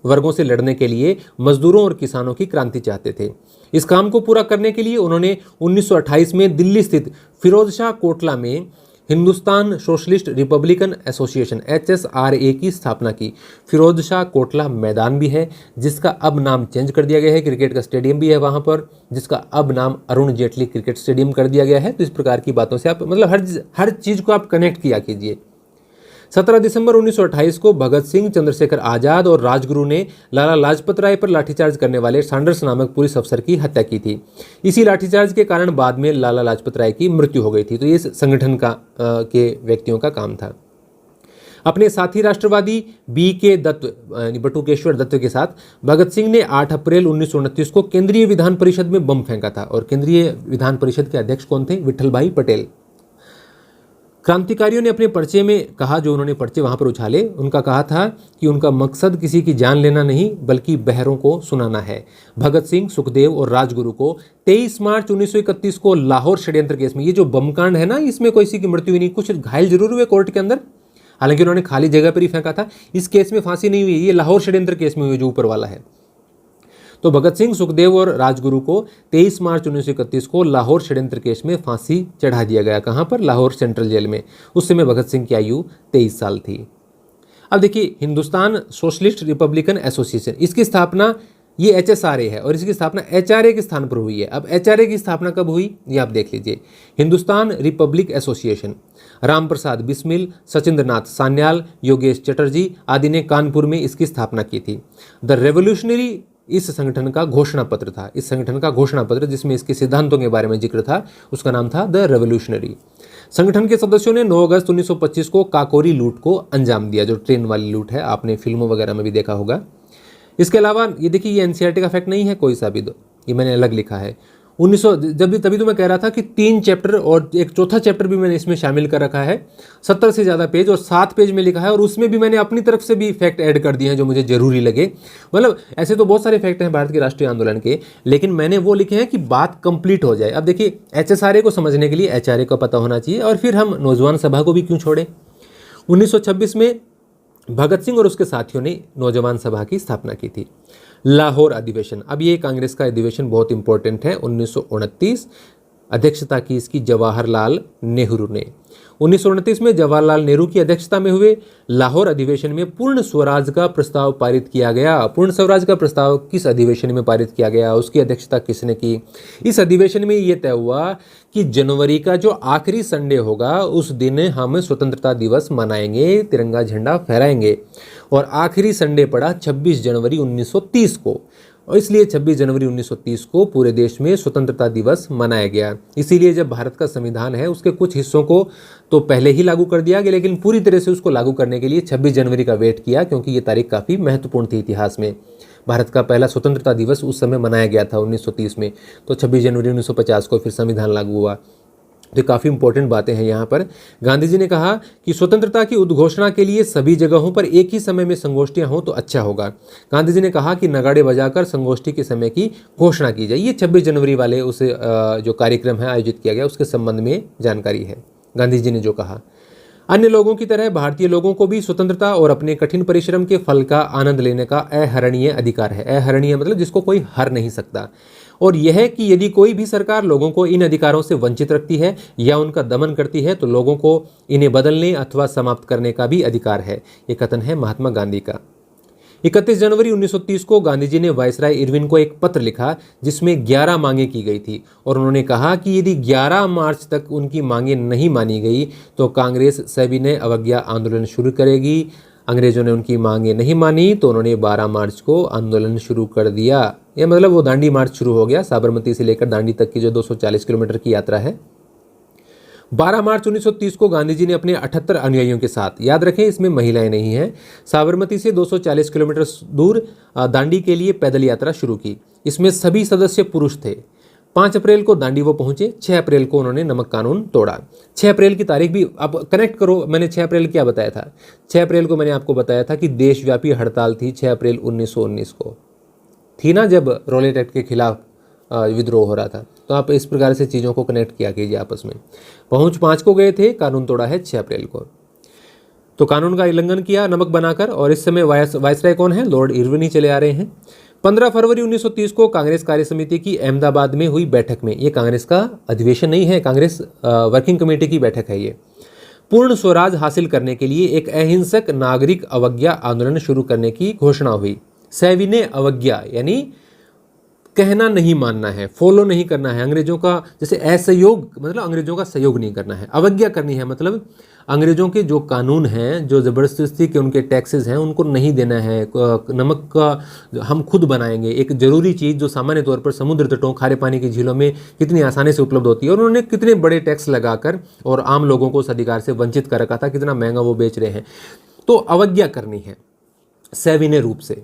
वर्गों से लड़ने के लिए मजदूरों और किसानों की क्रांति चाहते थे। इस काम को पूरा करने के लिए उन्होंने 1928 में दिल्ली स्थित फिरोज शाह कोटला में Hindustan socialist Republican association HSRA की स्थापना की। फिरोज शाह कोटला मैदान भी है, जिसका अब नाम चेंज कर दिया गया है, क्रिकेट का स्टेडियम भी है वहाँ पर, जिसका अब नाम अरुण जेटली क्रिकेट स्टेडियम कर दिया गया है। तो इस प्रकार की बातों से आप मतलब हर चीज़ को आप कनेक्ट किया कीजिए। 17 दिसंबर 1928 को भगत सिंह, चंद्रशेखर आजाद और राजगुरु ने लाला लाजपत राय पर लाठीचार्ज करने वाले सैंडर्स नामक पुलिस अफसर की हत्या की थी। इसी लाठीचार्ज के कारण बाद में लाला लाजपत राय की मृत्यु हो गई थी। तो ये संगठन के व्यक्तियों का काम था। अपने साथी राष्ट्रवादी BK दत्त बटुकेश्वर दत्त के साथ भगत सिंह ने 8 अप्रैल 1929 को केंद्रीय विधान परिषद में बम फेंका था। और केंद्रीय विधान परिषद के अध्यक्ष कौन थे? विठल भाई पटेल। क्रांतिकारियों ने अपने पर्चे में कहा, जो उन्होंने पर्चे वहां पर उछाले, उनका कहा था कि उनका मकसद किसी की जान लेना नहीं बल्कि बहरों को सुनाना है। भगत सिंह, सुखदेव और राजगुरु को 23 मार्च 1931 को लाहौर षड्यंत्र केस में, ये जो बम कांड है ना, इसमें कोई किसी की मृत्यु हुई नहीं, कुछ घायल जरूर हुए कोर्ट के अंदर, हालांकि उन्होंने खाली जगह पर ही फेंका था। इस केस में फांसी नहीं हुई, ये लाहौर षड्यंत्र केस में हुई जो ऊपर वाला है। तो भगत सिंह, सुखदेव और राजगुरु को 23 मार्च 1931 को लाहौर षड्यंत्र केस में फांसी चढ़ा दिया गया। कहाँ पर? लाहौर सेंट्रल जेल में। उस समय भगत सिंह की आयु 23 साल थी। अब देखिए हिंदुस्तान सोशलिस्ट रिपब्लिकन एसोसिएशन, इसकी स्थापना ये HSRA है और इसकी स्थापना HRA के स्थान पर हुई है। अब HRA की स्थापना कब हुई ये आप देख लीजिए। हिंदुस्तान रिपब्लिक एसोसिएशन, राम प्रसाद बिस्मिल, सचिंद्र नाथ सान्याल, योगेश चटर्जी आदि ने कानपुर में इसकी स्थापना की थी। द रेवोल्यूशनरी इस संगठन का घोषणा पत्र था। इस संगठन का घोषणा पत्र जिसमें इसके सिद्धांतों के बारे में जिक्र था उसका नाम था द रेवोल्यूशनरी। संगठन के सदस्यों ने 9 अगस्त 1925 को काकोरी लूट को अंजाम दिया, जो ट्रेन वाली लूट है, आपने फिल्मों वगैरह में भी देखा होगा। इसके अलावा ये देखिए, ये एनसीईआरटी का फैक्ट नहीं है कोई सा भी, ये मैंने अलग लिखा है। 1900 जब भी तभी तो मैं कह रहा था कि 3 चैप्टर और एक चौथा चैप्टर भी मैंने इसमें शामिल कर रखा है। 70 से ज़्यादा पेज और 7 पेज में लिखा है और उसमें भी मैंने अपनी तरफ से भी फैक्ट ऐड कर दिए हैं जो मुझे जरूरी लगे। मतलब ऐसे तो बहुत सारे फैक्ट हैं भारत के राष्ट्रीय आंदोलन के, लेकिन मैंने वो लिखे हैं कि बात कंप्लीट हो जाए। अब देखिए, HSRA को समझने के लिए HRA का पता होना चाहिए और फिर हम नौजवान सभा को भी क्यों छोड़ें। 1926 में भगत सिंह और उसके साथियों ने नौजवान सभा की स्थापना की थी। लाहौर अधिवेशन, अब ये कांग्रेस का अधिवेशन बहुत इंपॉर्टेंट है। 1929 अध्यक्षता की इसकी जवाहरलाल नेहरू ने। 1929 में जवाहरलाल नेहरू की अध्यक्षता में हुए लाहौर अधिवेशन में पूर्ण स्वराज का प्रस्ताव पारित किया गया। पूर्ण स्वराज का प्रस्ताव किस अधिवेशन में पारित किया गया, उसकी अध्यक्षता किसने की? इस अधिवेशन में ये तय हुआ कि जनवरी का जो आखिरी संडे होगा उस दिन हम स्वतंत्रता दिवस मनाएंगे, तिरंगा झंडा फहराएंगे। और आखिरी संडे पड़ा 26 जनवरी 1930 को, और इसलिए 26 जनवरी 1930 को पूरे देश में स्वतंत्रता दिवस मनाया गया। इसीलिए जब भारत का संविधान है उसके कुछ हिस्सों को तो पहले ही लागू कर दिया गया, लेकिन पूरी तरह से उसको लागू करने के लिए 26 जनवरी का वेट किया, क्योंकि ये तारीख काफ़ी महत्वपूर्ण थी इतिहास में। भारत का पहला स्वतंत्रता दिवस उस समय मनाया गया था 1930 में, तो 26 जनवरी 1950 को फिर संविधान लागू हुआ। तो काफ़ी इंपॉर्टेंट बातें हैं यहाँ पर। गांधी जी ने कहा कि स्वतंत्रता की उद्घोषणा के लिए सभी जगहों पर एक ही समय में संगोष्ठियाँ हों तो अच्छा होगा। गांधी जी ने कहा कि नगाड़े बजाकर संगोष्ठी के समय की घोषणा की जाए। ये 26 जनवरी वाले उस जो कार्यक्रम है आयोजित किया गया उसके संबंध में जानकारी है, गांधी जी ने जो कहा। अन्य लोगों की तरह भारतीय लोगों को भी स्वतंत्रता और अपने कठिन परिश्रम के फल का आनंद लेने का अहरणीय अधिकार है। अहरणीय मतलब जिसको कोई हर नहीं सकता। और यह कि यदि कोई भी सरकार लोगों को इन अधिकारों से वंचित रखती है या उनका दमन करती है तो लोगों को इन्हें बदलने अथवा समाप्त करने का भी अधिकार है। ये कथन है महात्मा गांधी का। 31 जनवरी 1930 को गांधी जी ने वायसराय इरविन को एक पत्र लिखा जिसमें 11 मांगें की गई थी और उन्होंने कहा कि यदि 11 मार्च तक उनकी मांगें नहीं मानी गई तो कांग्रेस सविनय अवज्ञा आंदोलन शुरू करेगी। अंग्रेजों ने उनकी मांगें नहीं मानी तो उन्होंने 12 मार्च को आंदोलन शुरू कर दिया। यह मतलब वो दांडी मार्च शुरू हो गया, साबरमती से लेकर दांडी तक की जो 240 किलोमीटर की यात्रा है। 12 मार्च 1930 को गांधी जी ने अपने 78 अनुयायियों के साथ, याद रखें इसमें महिलाएं नहीं हैं, साबरमती से 240 किलोमीटर दूर दांडी के लिए पैदल यात्रा शुरू की। इसमें सभी सदस्य पुरुष थे। 5 अप्रैल को दांडी वो पहुंचे। 6 अप्रैल को उन्होंने नमक कानून तोड़ा। 6 अप्रैल की तारीख भी अब कनेक्ट करो, मैंने 6 अप्रैल क्या बताया था? 6 अप्रैल को मैंने आपको बताया था कि देशव्यापी हड़ताल थी 6 अप्रैल 1919 को, थी ना, जब रॉलेट एक्ट के खिलाफ विद्रोह हो रहा था। तो आप इस प्रकार से चीज़ों को कनेक्ट किया कीजिए आपस में। पहुंच 5 को गए थे, कानून तोड़ा है 6 अप्रैल को। तो कानून का उल्लंघन किया नमक बनाकर, और इस समय वायसराय कौन है? लॉर्ड इरविन ही चले आ रहे हैं। 15 फरवरी 1930 को कांग्रेस कार्य समिति की अहमदाबाद में हुई बैठक में, ये कांग्रेस का अधिवेशन नहीं है, कांग्रेस वर्किंग कमेटी की बैठक है ये, पूर्ण स्वराज हासिल करने के लिए एक अहिंसक नागरिक अवज्ञा आंदोलन शुरू करने की घोषणा हुई। सविनय अवज्ञा यानी कहना नहीं मानना है, फॉलो नहीं करना है, अंग्रेजों का जैसे असहयोग मतलब अंग्रेजों का सहयोग नहीं करना है, अवज्ञा करनी है मतलब अंग्रेजों के जो कानून हैं, जो ज़बरदस्ती के उनके टैक्सेस हैं उनको नहीं देना है। नमक का हम खुद बनाएंगे, एक ज़रूरी चीज़ जो सामान्य तौर पर समुद्र तटों, खारे पानी की झीलों में कितनी आसानी से उपलब्ध होती है, और उन्होंने कितने बड़े टैक्स लगाकर और आम लोगों को उस अधिकार से वंचित कर रखा था, कितना महंगा वो बेच रहे हैं। तो अवज्ञा करनी है सविनय रूप से।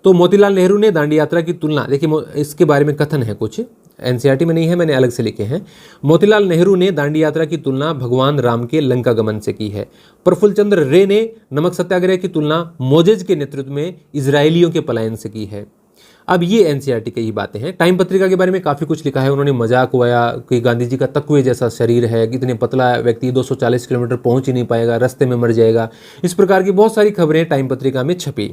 तो मोतीलाल नेहरू ने दांडी यात्रा की तुलना, देखिए इसके बारे में कथन है, कुछ एनसीईआरटी में नहीं है, मैंने अलग से लिखे हैं। मोतीलाल नेहरू ने दांडी यात्रा की तुलना भगवान राम के लंका गमन से की है। प्रफुल्ल चंद्र रे ने नमक सत्याग्रह की तुलना मोजेज के नेतृत्व में इजरायलियों के पलायन से की है। अब ये एनसीईआरटी की ही बातें हैं। टाइम पत्रिका के बारे में काफ़ी कुछ लिखा है, उन्होंने मजाक उड़ाया कि गांधी जी का तकुए जैसा शरीर है, कितने पतला व्यक्ति 240 किलोमीटर पहुंच ही नहीं पाएगा, रास्ते में मर जाएगा। इस प्रकार की बहुत सारी खबरें टाइम पत्रिका में छपी,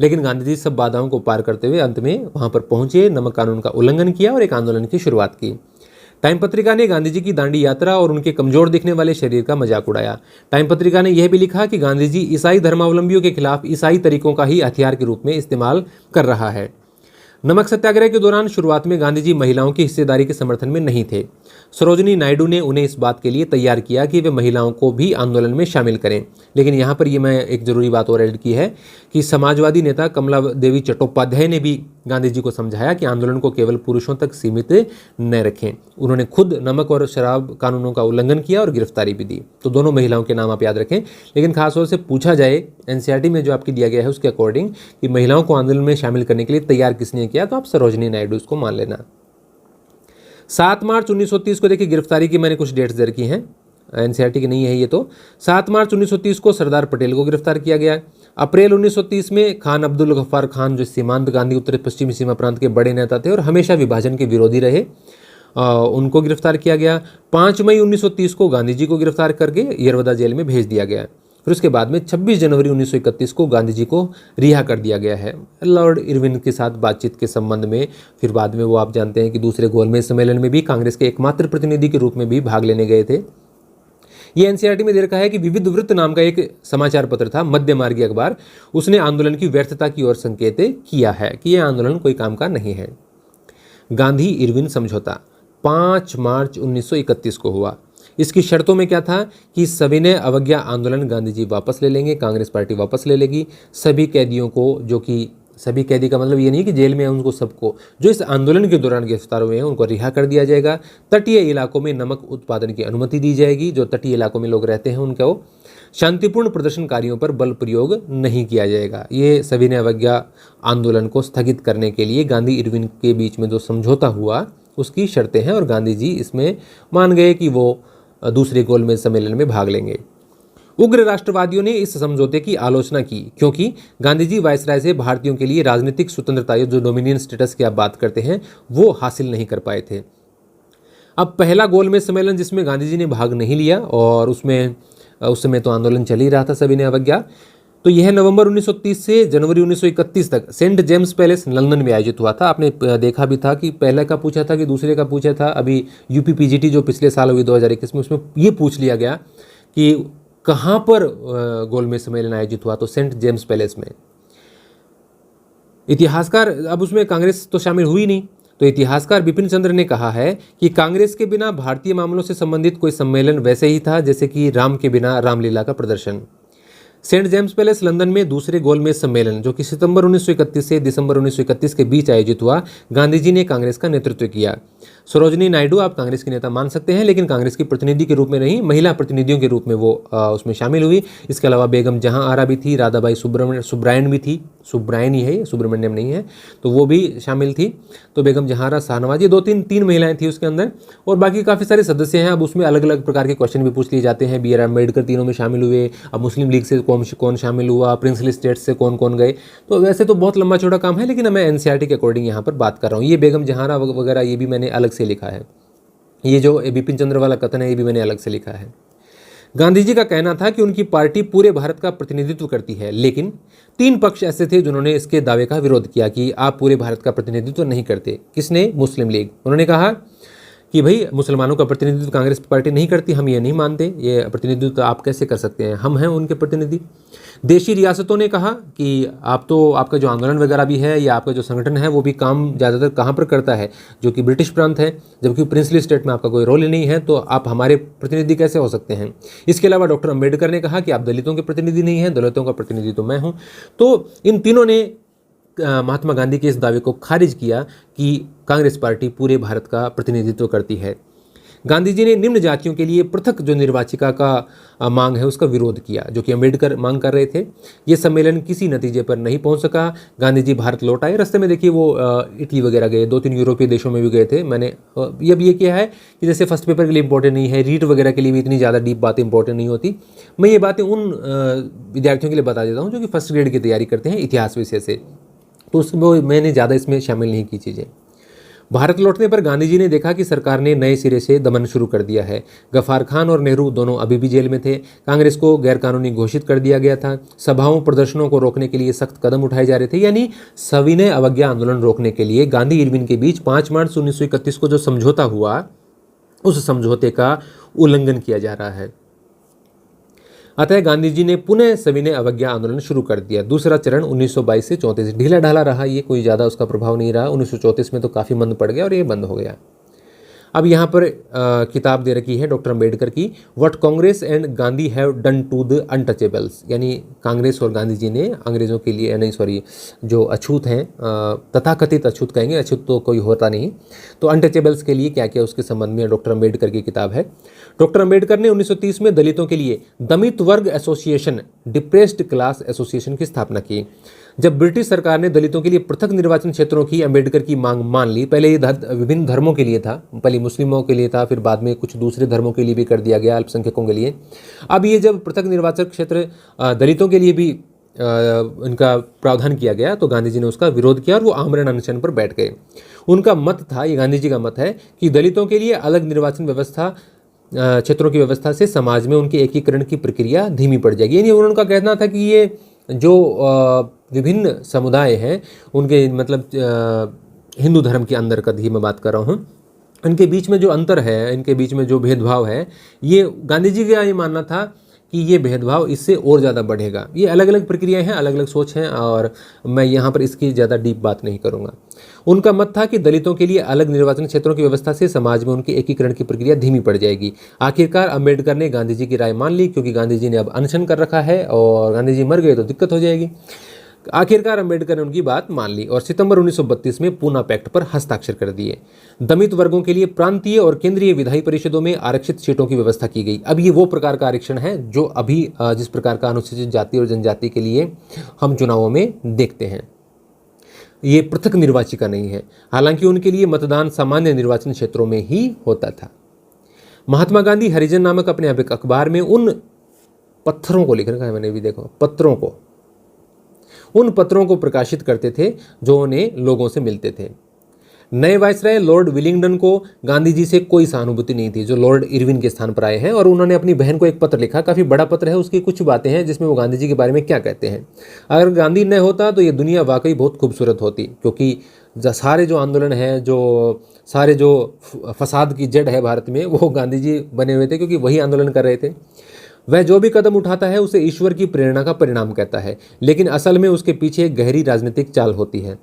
लेकिन गांधी जी सब बाधाओं को पार करते हुए अंत में वहां पर पहुंचे, नमक कानून का उल्लंघन किया और एक आंदोलन की शुरुआत की। टाइम पत्रिका ने गांधी जी की दांडी यात्रा और उनके कमजोर दिखने वाले शरीर का मजाक उड़ाया। टाइम पत्रिका ने यह भी लिखा कि गांधी जी ईसाई धर्मावलंबियों के खिलाफ ईसाई तरीकों का ही हथियार के रूप में इस्तेमाल कर रहा है। नमक सत्याग्रह के दौरान शुरुआत में गांधी जी महिलाओं की हिस्सेदारी के समर्थन में नहीं थे। सरोजिनी नायडू ने उन्हें इस बात के लिए तैयार किया कि वे महिलाओं को भी आंदोलन में शामिल करें। लेकिन यहाँ पर ये मैं एक जरूरी बात और ऐड की है कि समाजवादी नेता कमला देवी चट्टोपाध्याय ने भी गांधी जी को समझाया कि आंदोलन को केवल पुरुषों तक सीमित न रखें। उन्होंने खुद नमक और शराब कानूनों का उल्लंघन किया और गिरफ्तारी भी दी। तो दोनों महिलाओं के नाम आप याद रखें। लेकिन खासतौर से पूछा जाए एनसीईआरटी में जो आपकी दिया गया है उसके अकॉर्डिंग कि महिलाओं को आंदोलन में शामिल करने के लिए तैयार किसने किया, तो आप सरोजिनी नायडू इसको मान लेना। 7 मार्च 1930 को देखिए गिरफ्तारी की मैंने कुछ डेट्स दर की हैं, एनसीईआरटी की नहीं है ये। तो 7 मार्च 1930 को सरदार पटेल को गिरफ्तार किया गया। अप्रैल 1930 में खान अब्दुल गफ्फार खान, जो सीमांत गांधी उत्तर पश्चिमी सीमा प्रांत के बड़े नेता थे और हमेशा विभाजन के विरोधी रहे, उनको गिरफ्तार किया गया। 5 मई 1930 को गांधी जी को गिरफ्तार करके यरवदा जेल में भेज दिया गया। फिर उसके बाद में 26 जनवरी 1931 को गांधी जी को रिहा कर दिया गया है लॉर्ड इरविन के साथ बातचीत के संबंध में। फिर बाद में वो आप जानते हैं कि दूसरे गोलमेज सम्मेलन में भी कांग्रेस के एकमात्र प्रतिनिधि के रूप में भी भाग लेने गए थे। ये एनसीईआरटी में दे रखा है कि विविध वृत्त नाम का एक समाचार पत्र था, मध्य मार्गी अखबार, उसने आंदोलन की व्यर्थता की ओर संकेत किया है कि यह आंदोलन कोई काम का नहीं है। गांधी इरविन समझौता 5 मार्च 1931 को हुआ। इसकी शर्तों में क्या था कि सविनय अवज्ञा आंदोलन गांधी जी वापस ले लेंगे, कांग्रेस पार्टी वापस ले लेगी। सभी कैदियों को, जो कि सभी कैदी का मतलब ये नहीं कि जेल में है उनको, सबको जो इस आंदोलन के दौरान गिरफ्तार हुए हैं उनको रिहा कर दिया जाएगा। तटीय इलाकों में नमक उत्पादन की अनुमति दी जाएगी, जो तटीय इलाकों में लोग रहते हैं उनको। शांतिपूर्ण प्रदर्शनकारियों पर बल प्रयोग नहीं किया जाएगा। ये सविनय अवज्ञा आंदोलन को स्थगित करने के लिए गांधी इरविन के बीच में जो समझौता हुआ उसकी शर्तें हैं और गांधी जी इसमें मान गए कि वो दूसरे गोलमेज सम्मेलन में भाग लेंगे। उग्र राष्ट्रवादियों ने इस समझौते की आलोचना की क्योंकि गांधी जी वायसराय से भारतीयों के लिए राजनीतिक स्वतंत्रता, जो डोमिनियन स्टेटस की आप बात करते हैं, वो हासिल नहीं कर पाए थे। अब पहला गोलमेज सम्मेलन जिसमें गांधी जी ने भाग नहीं लिया और उसमें उस समय तो आंदोलन चल ही रहा था सविनय अवज्ञा, तो यह नवंबर 1930 से जनवरी 1931 तक सेंट जेम्स पैलेस लंदन में आयोजित हुआ था। आपने देखा भी था कि पहले का पूछा था कि दूसरे का पूछा था। अभी यूपीपीजीटी जो पिछले साल हुई 2021 में, उसमें ये पूछ लिया गया कि कहाँ पर गोलमेज सम्मेलन आयोजित हुआ, तो सेंट जेम्स पैलेस में। इतिहासकार, अब उसमें कांग्रेस तो शामिल हुई नहीं, तो इतिहासकार बिपिन चंद्र ने कहा है कि कांग्रेस के बिना भारतीय मामलों से संबंधित कोई सम्मेलन वैसे ही था जैसे कि राम के बिना रामलीला का प्रदर्शन। सेंट जेम्स पैलेस लंदन में दूसरे गोलमेज सम्मेलन, जो कि सितंबर 1931 से दिसंबर 1931 के बीच आयोजित हुआ, गांधी जी ने कांग्रेस का नेतृत्व किया। सरोजिनी नायडू आप कांग्रेस की नेता मान सकते हैं, लेकिन कांग्रेस की प्रतिनिधि के रूप में नहीं, महिला प्रतिनिधियों के रूप में वो उसमें शामिल हुई। इसके अलावा बेगम जहां आरा भी थी, राधाबाई सुब्रायन भी थी, सुब्रायन ही है, सुब्रमण्यम नहीं है, तो वो भी शामिल थी। तो बेगम जहां आरा, शाहनवाज, ये तीन महिलाएं थी उसके अंदर, और बाकी काफ़ी सारे सदस्य हैं। अब उसमें अलग अलग प्रकार के क्वेश्चन भी पूछ लिए जाते हैं। बी आर अम्बेडकर तीनों में शामिल हुए। अब मुस्लिम लीग से कौन शामिल हुआ, प्रिंसली स्टेट्स से कौन कौन गए, तो वैसे तो बहुत लंबा चौड़ा काम है, लेकिन मैं एनसीईआरटी के अकॉर्डिंग यहाँ पर बात कर रहा हूँ। ये बेगम जहारा वगैरह ये भी मैंने अलग से लिखा है। ये जो बिपिन चंद्र वाला कथन है ये भी मैंने अलग से लिखा है। गांधी जी का कहना था कि उनकी पार्टी पूरे भारत का प्रतिनिधित्व करती है, लेकिन 3 पक्ष ऐसे थे जिन्होंने इसके दावे का विरोध किया कि आप पूरे भारत का प्रतिनिधित्व नहीं करते। किसने? मुस्लिम लीग। उन्होंने कहा कि भाई मुसलमानों का प्रतिनिधित्व कांग्रेस पार्टी नहीं करती, हम ये नहीं मानते, ये प्रतिनिधित्व तो आप कैसे कर सकते हैं, हम हैं उनके प्रतिनिधि। देशी रियासतों ने कहा कि आप तो, आपका जो आंदोलन वगैरह भी है या आपका जो संगठन है वो भी काम ज़्यादातर कहाँ पर करता है, जो कि ब्रिटिश प्रांत है, जबकि प्रिंसली स्टेट में आपका कोई रोल ही नहीं है, तो आप हमारे प्रतिनिधि कैसे हो सकते हैं। इसके अलावा डॉक्टर अम्बेडकर ने कहा कि आप दलितों के प्रतिनिधि नहीं हैं, दलितों का प्रतिनिधि तो मैं हूँ। तो इन तीनों ने महात्मा गांधी के इस दावे को खारिज किया कि कांग्रेस पार्टी पूरे भारत का प्रतिनिधित्व करती है। गांधी जी ने निम्न जातियों के लिए पृथक जो निर्वाचिका का मांग है उसका विरोध किया, जो कि अम्बेडकर मांग कर रहे थे। ये सम्मेलन किसी नतीजे पर नहीं पहुंच सका। गांधी जी भारत लौट आए। रास्ते में देखिए वो इटली वगैरह गए, 2-3 यूरोपीय देशों में भी गए थे। मैंने अब ये किया है कि जैसे फर्स्ट पेपर के लिए इंपॉर्टेंट नहीं है, रीट वगैरह के लिए भी इतनी ज़्यादा डीप बातें इंपॉर्टेंट नहीं होती। मैं ये बातें उन विद्यार्थियों के लिए बता देता हूँ जो कि फर्स्ट ग्रेड की तैयारी करते हैं इतिहास विषय से, तो उसमें मैंने ज़्यादा इसमें शामिल नहीं की चीज़ें। भारत लौटने पर गांधी जी ने देखा कि सरकार ने नए सिरे से दमन शुरू कर दिया है। गफ्फार खान और नेहरू दोनों अभी भी जेल में थे। कांग्रेस को गैरकानूनी घोषित कर दिया गया था। सभाओं प्रदर्शनों को रोकने के लिए सख्त कदम उठाए जा रहे थे, यानी सविनय अवज्ञा आंदोलन रोकने के लिए गांधी इरविन के बीच 5 मार्च 1931 को जो समझौता हुआ, उस समझौते का उल्लंघन किया जा रहा है। अतः गांधी जी ने पुनः सविनय अवज्ञा आंदोलन शुरू कर दिया। दूसरा चरण 1922 से 34 ढीला ढाला रहा, ये कोई ज़्यादा उसका प्रभाव नहीं रहा। 1934 में तो काफ़ी मंद पड़ गया और ये बंद हो गया। अब यहाँ पर किताब दे रखी है डॉक्टर अम्बेडकर की, what Congress and Gandhi have done to the untouchables, यानी कांग्रेस और गांधी जी ने अंग्रेज़ों के लिए, नहीं सॉरी, जो अछूत हैं, तथाकथित अछूत कहेंगे, अछूत तो कोई होता नहीं, तो अनटचेबल्स के लिए क्या क्या उसके संबंध में डॉक्टर अम्बेडकर की किताब है। डॉक्टर अम्बेडकर ने 1930 में दलितों के लिए दमित वर्ग एसोसिएशन, डिप्रेस्ड क्लास एसोसिएशन की स्थापना की। जब ब्रिटिश सरकार ने दलितों के लिए पृथक निर्वाचन क्षेत्रों की अम्बेडकर की मांग मान ली, पहले ये विभिन्न धर्मों के लिए था, पहले मुस्लिमों के लिए था, फिर बाद में कुछ दूसरे धर्मों के लिए भी कर दिया गया, अल्पसंख्यकों के लिए। अब ये जब पृथक निर्वाचन क्षेत्र दलितों के लिए भी इनका प्रावधान किया गया, तो गांधी जी ने उसका विरोध किया और वो आमरण अनशन पर बैठ गए। उनका मत था, ये गांधी जी का मत है, कि दलितों के लिए अलग निर्वाचन व्यवस्था, क्षेत्रों की व्यवस्था से समाज में उनके एकीकरण की प्रक्रिया धीमी पड़ जाएगी। यानी उनका कहना था कि ये जो विभिन्न समुदाय हैं, उनके मतलब हिंदू धर्म के अंदर का ही मैं बात कर रहा हूँ, इनके बीच में जो अंतर है, इनके बीच में जो भेदभाव है, ये गांधी जी का ये मानना था कि ये भेदभाव इससे और ज़्यादा बढ़ेगा। ये अलग अलग प्रक्रियाएं हैं, अलग अलग सोच हैं, और मैं यहाँ पर इसकी ज़्यादा डीप बात नहीं करूँगा। उनका मत था कि दलितों के लिए अलग निर्वाचन क्षेत्रों की व्यवस्था से समाज में उनके एकीकरण की प्रक्रिया धीमी पड़ जाएगी। आखिरकार अम्बेडकर ने गांधी जी की राय मान ली, क्योंकि गांधी जी ने अब अनशन कर रखा है और गांधी जी मर गए तो दिक्कत हो जाएगी। आखिरकार अम्बेडकर ने उनकी बात मान ली और सितंबर 1932 में पूना पैक्ट पर हस्ताक्षर कर दिए। दलित वर्गों के लिए प्रांतीय और केंद्रीय विधायी परिषदों में आरक्षित सीटों की व्यवस्था की गई। अब ये वो प्रकार का आरक्षण है जो अभी जिस प्रकार का अनुसूचित जाति और जनजाति के लिए हम चुनावों में देखते हैं। ये पृथक निर्वाचिका नहीं है, हालांकि उनके लिए मतदान सामान्य निर्वाचन क्षेत्रों में ही होता था। महात्मा गांधी हरिजन नामक अपने अखबार में उन पत्थरों को लिख रखा है मैंने भी, देखो पत्रों को, उन पत्रों को प्रकाशित करते थे जो उन्हें लोगों से मिलते थे। नए वायसराय लॉर्ड विलिंगडन को गांधी जी से कोई सहानुभूति नहीं थी, जो लॉर्ड इरविन के स्थान पर आए हैं, और उन्होंने अपनी बहन को एक पत्र लिखा, काफ़ी बड़ा पत्र है, उसकी कुछ बातें हैं जिसमें वो गांधी जी के बारे में क्या कहते हैं। अगर गांधी न होता तो ये दुनिया वाकई बहुत खूबसूरत होती, क्योंकि सारे जो आंदोलन है, जो सारे जो फसाद की जड़ है भारत में, वो गांधी जी बने हुए थे, क्योंकि वही आंदोलन कर रहे थे। वह जो भी कदम उठाता है उसे ईश्वर की प्रेरणा का परिणाम कहता है, लेकिन असल में उसके पीछे एक गहरी राजनीतिक चाल होती है।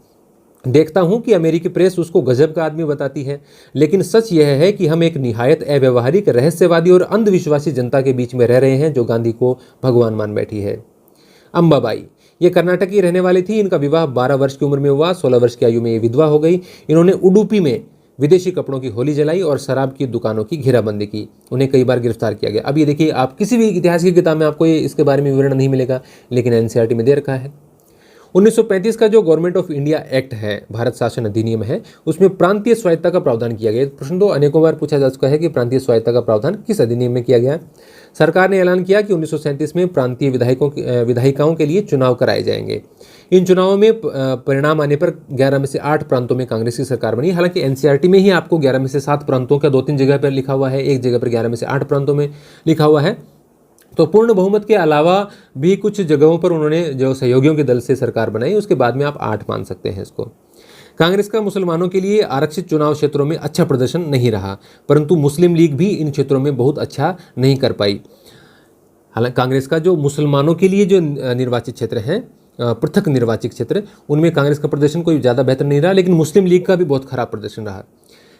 देखता हूं कि अमेरिकी प्रेस उसको गजब का आदमी बताती है, लेकिन सच यह है कि हम एक निहायत अव्यवहारिक, रहस्यवादी और अंधविश्वासी जनता के बीच में रह रहे हैं, जो गांधी को भगवान मान बैठी है। अंबाबाई, ये कर्नाटक की रहने वाली थी। इनका विवाह 12 वर्ष की उम्र में हुआ। 16 वर्ष की आयु में ये विधवा हो गई। इन्होंने उडुपी में विदेशी कपड़ों की होली जलाई और शराब की दुकानों की घेराबंदी की। उन्हें कई बार गिरफ्तार किया गया। अब ये देखिए, आप किसी भी इतिहास की किताब में आपको ये इसके बारे में विवरण नहीं मिलेगा, लेकिन एनसीईआरटी में दे रखा है। 1935 का जो गवर्नमेंट ऑफ इंडिया एक्ट है, भारत शासन अधिनियम है, उसमें प्रांतीय स्वायत्तता का प्रावधान किया गया। प्रश्न तो अनेकों बार पूछा जा चुका है कि प्रांतीय स्वायत्तता का प्रावधान किस अधिनियम में किया गया। सरकार ने ऐलान किया कि 1937 में प्रांतीय विधायिकाओं के लिए चुनाव कराए जाएंगे। इन चुनावों में परिणाम आने पर 11 में से 8 प्रांतों में कांग्रेस की सरकार बनी। हालांकि एनसीईआरटी में ही आपको 11 में से 7 प्रांतों का 2-3 जगह पर लिखा हुआ है, एक जगह पर 11 में से 8 प्रांतों में लिखा हुआ है। तो पूर्ण बहुमत के अलावा भी कुछ जगहों पर उन्होंने जो सहयोगियों के दल से सरकार बनाई, उसके बाद में आप 8 मान सकते हैं इसको। कांग्रेस का मुसलमानों के लिए आरक्षित चुनाव क्षेत्रों में अच्छा प्रदर्शन नहीं रहा, परंतु मुस्लिम लीग भी इन क्षेत्रों में बहुत अच्छा नहीं कर पाई। हालांकि कांग्रेस का जो मुसलमानों के लिए जो निर्वाचित क्षेत्र हैं, पृथक निर्वाचित क्षेत्र, उनमें कांग्रेस का प्रदर्शन कोई ज़्यादा बेहतर नहीं रहा, लेकिन मुस्लिम लीग का भी बहुत खराब प्रदर्शन रहा।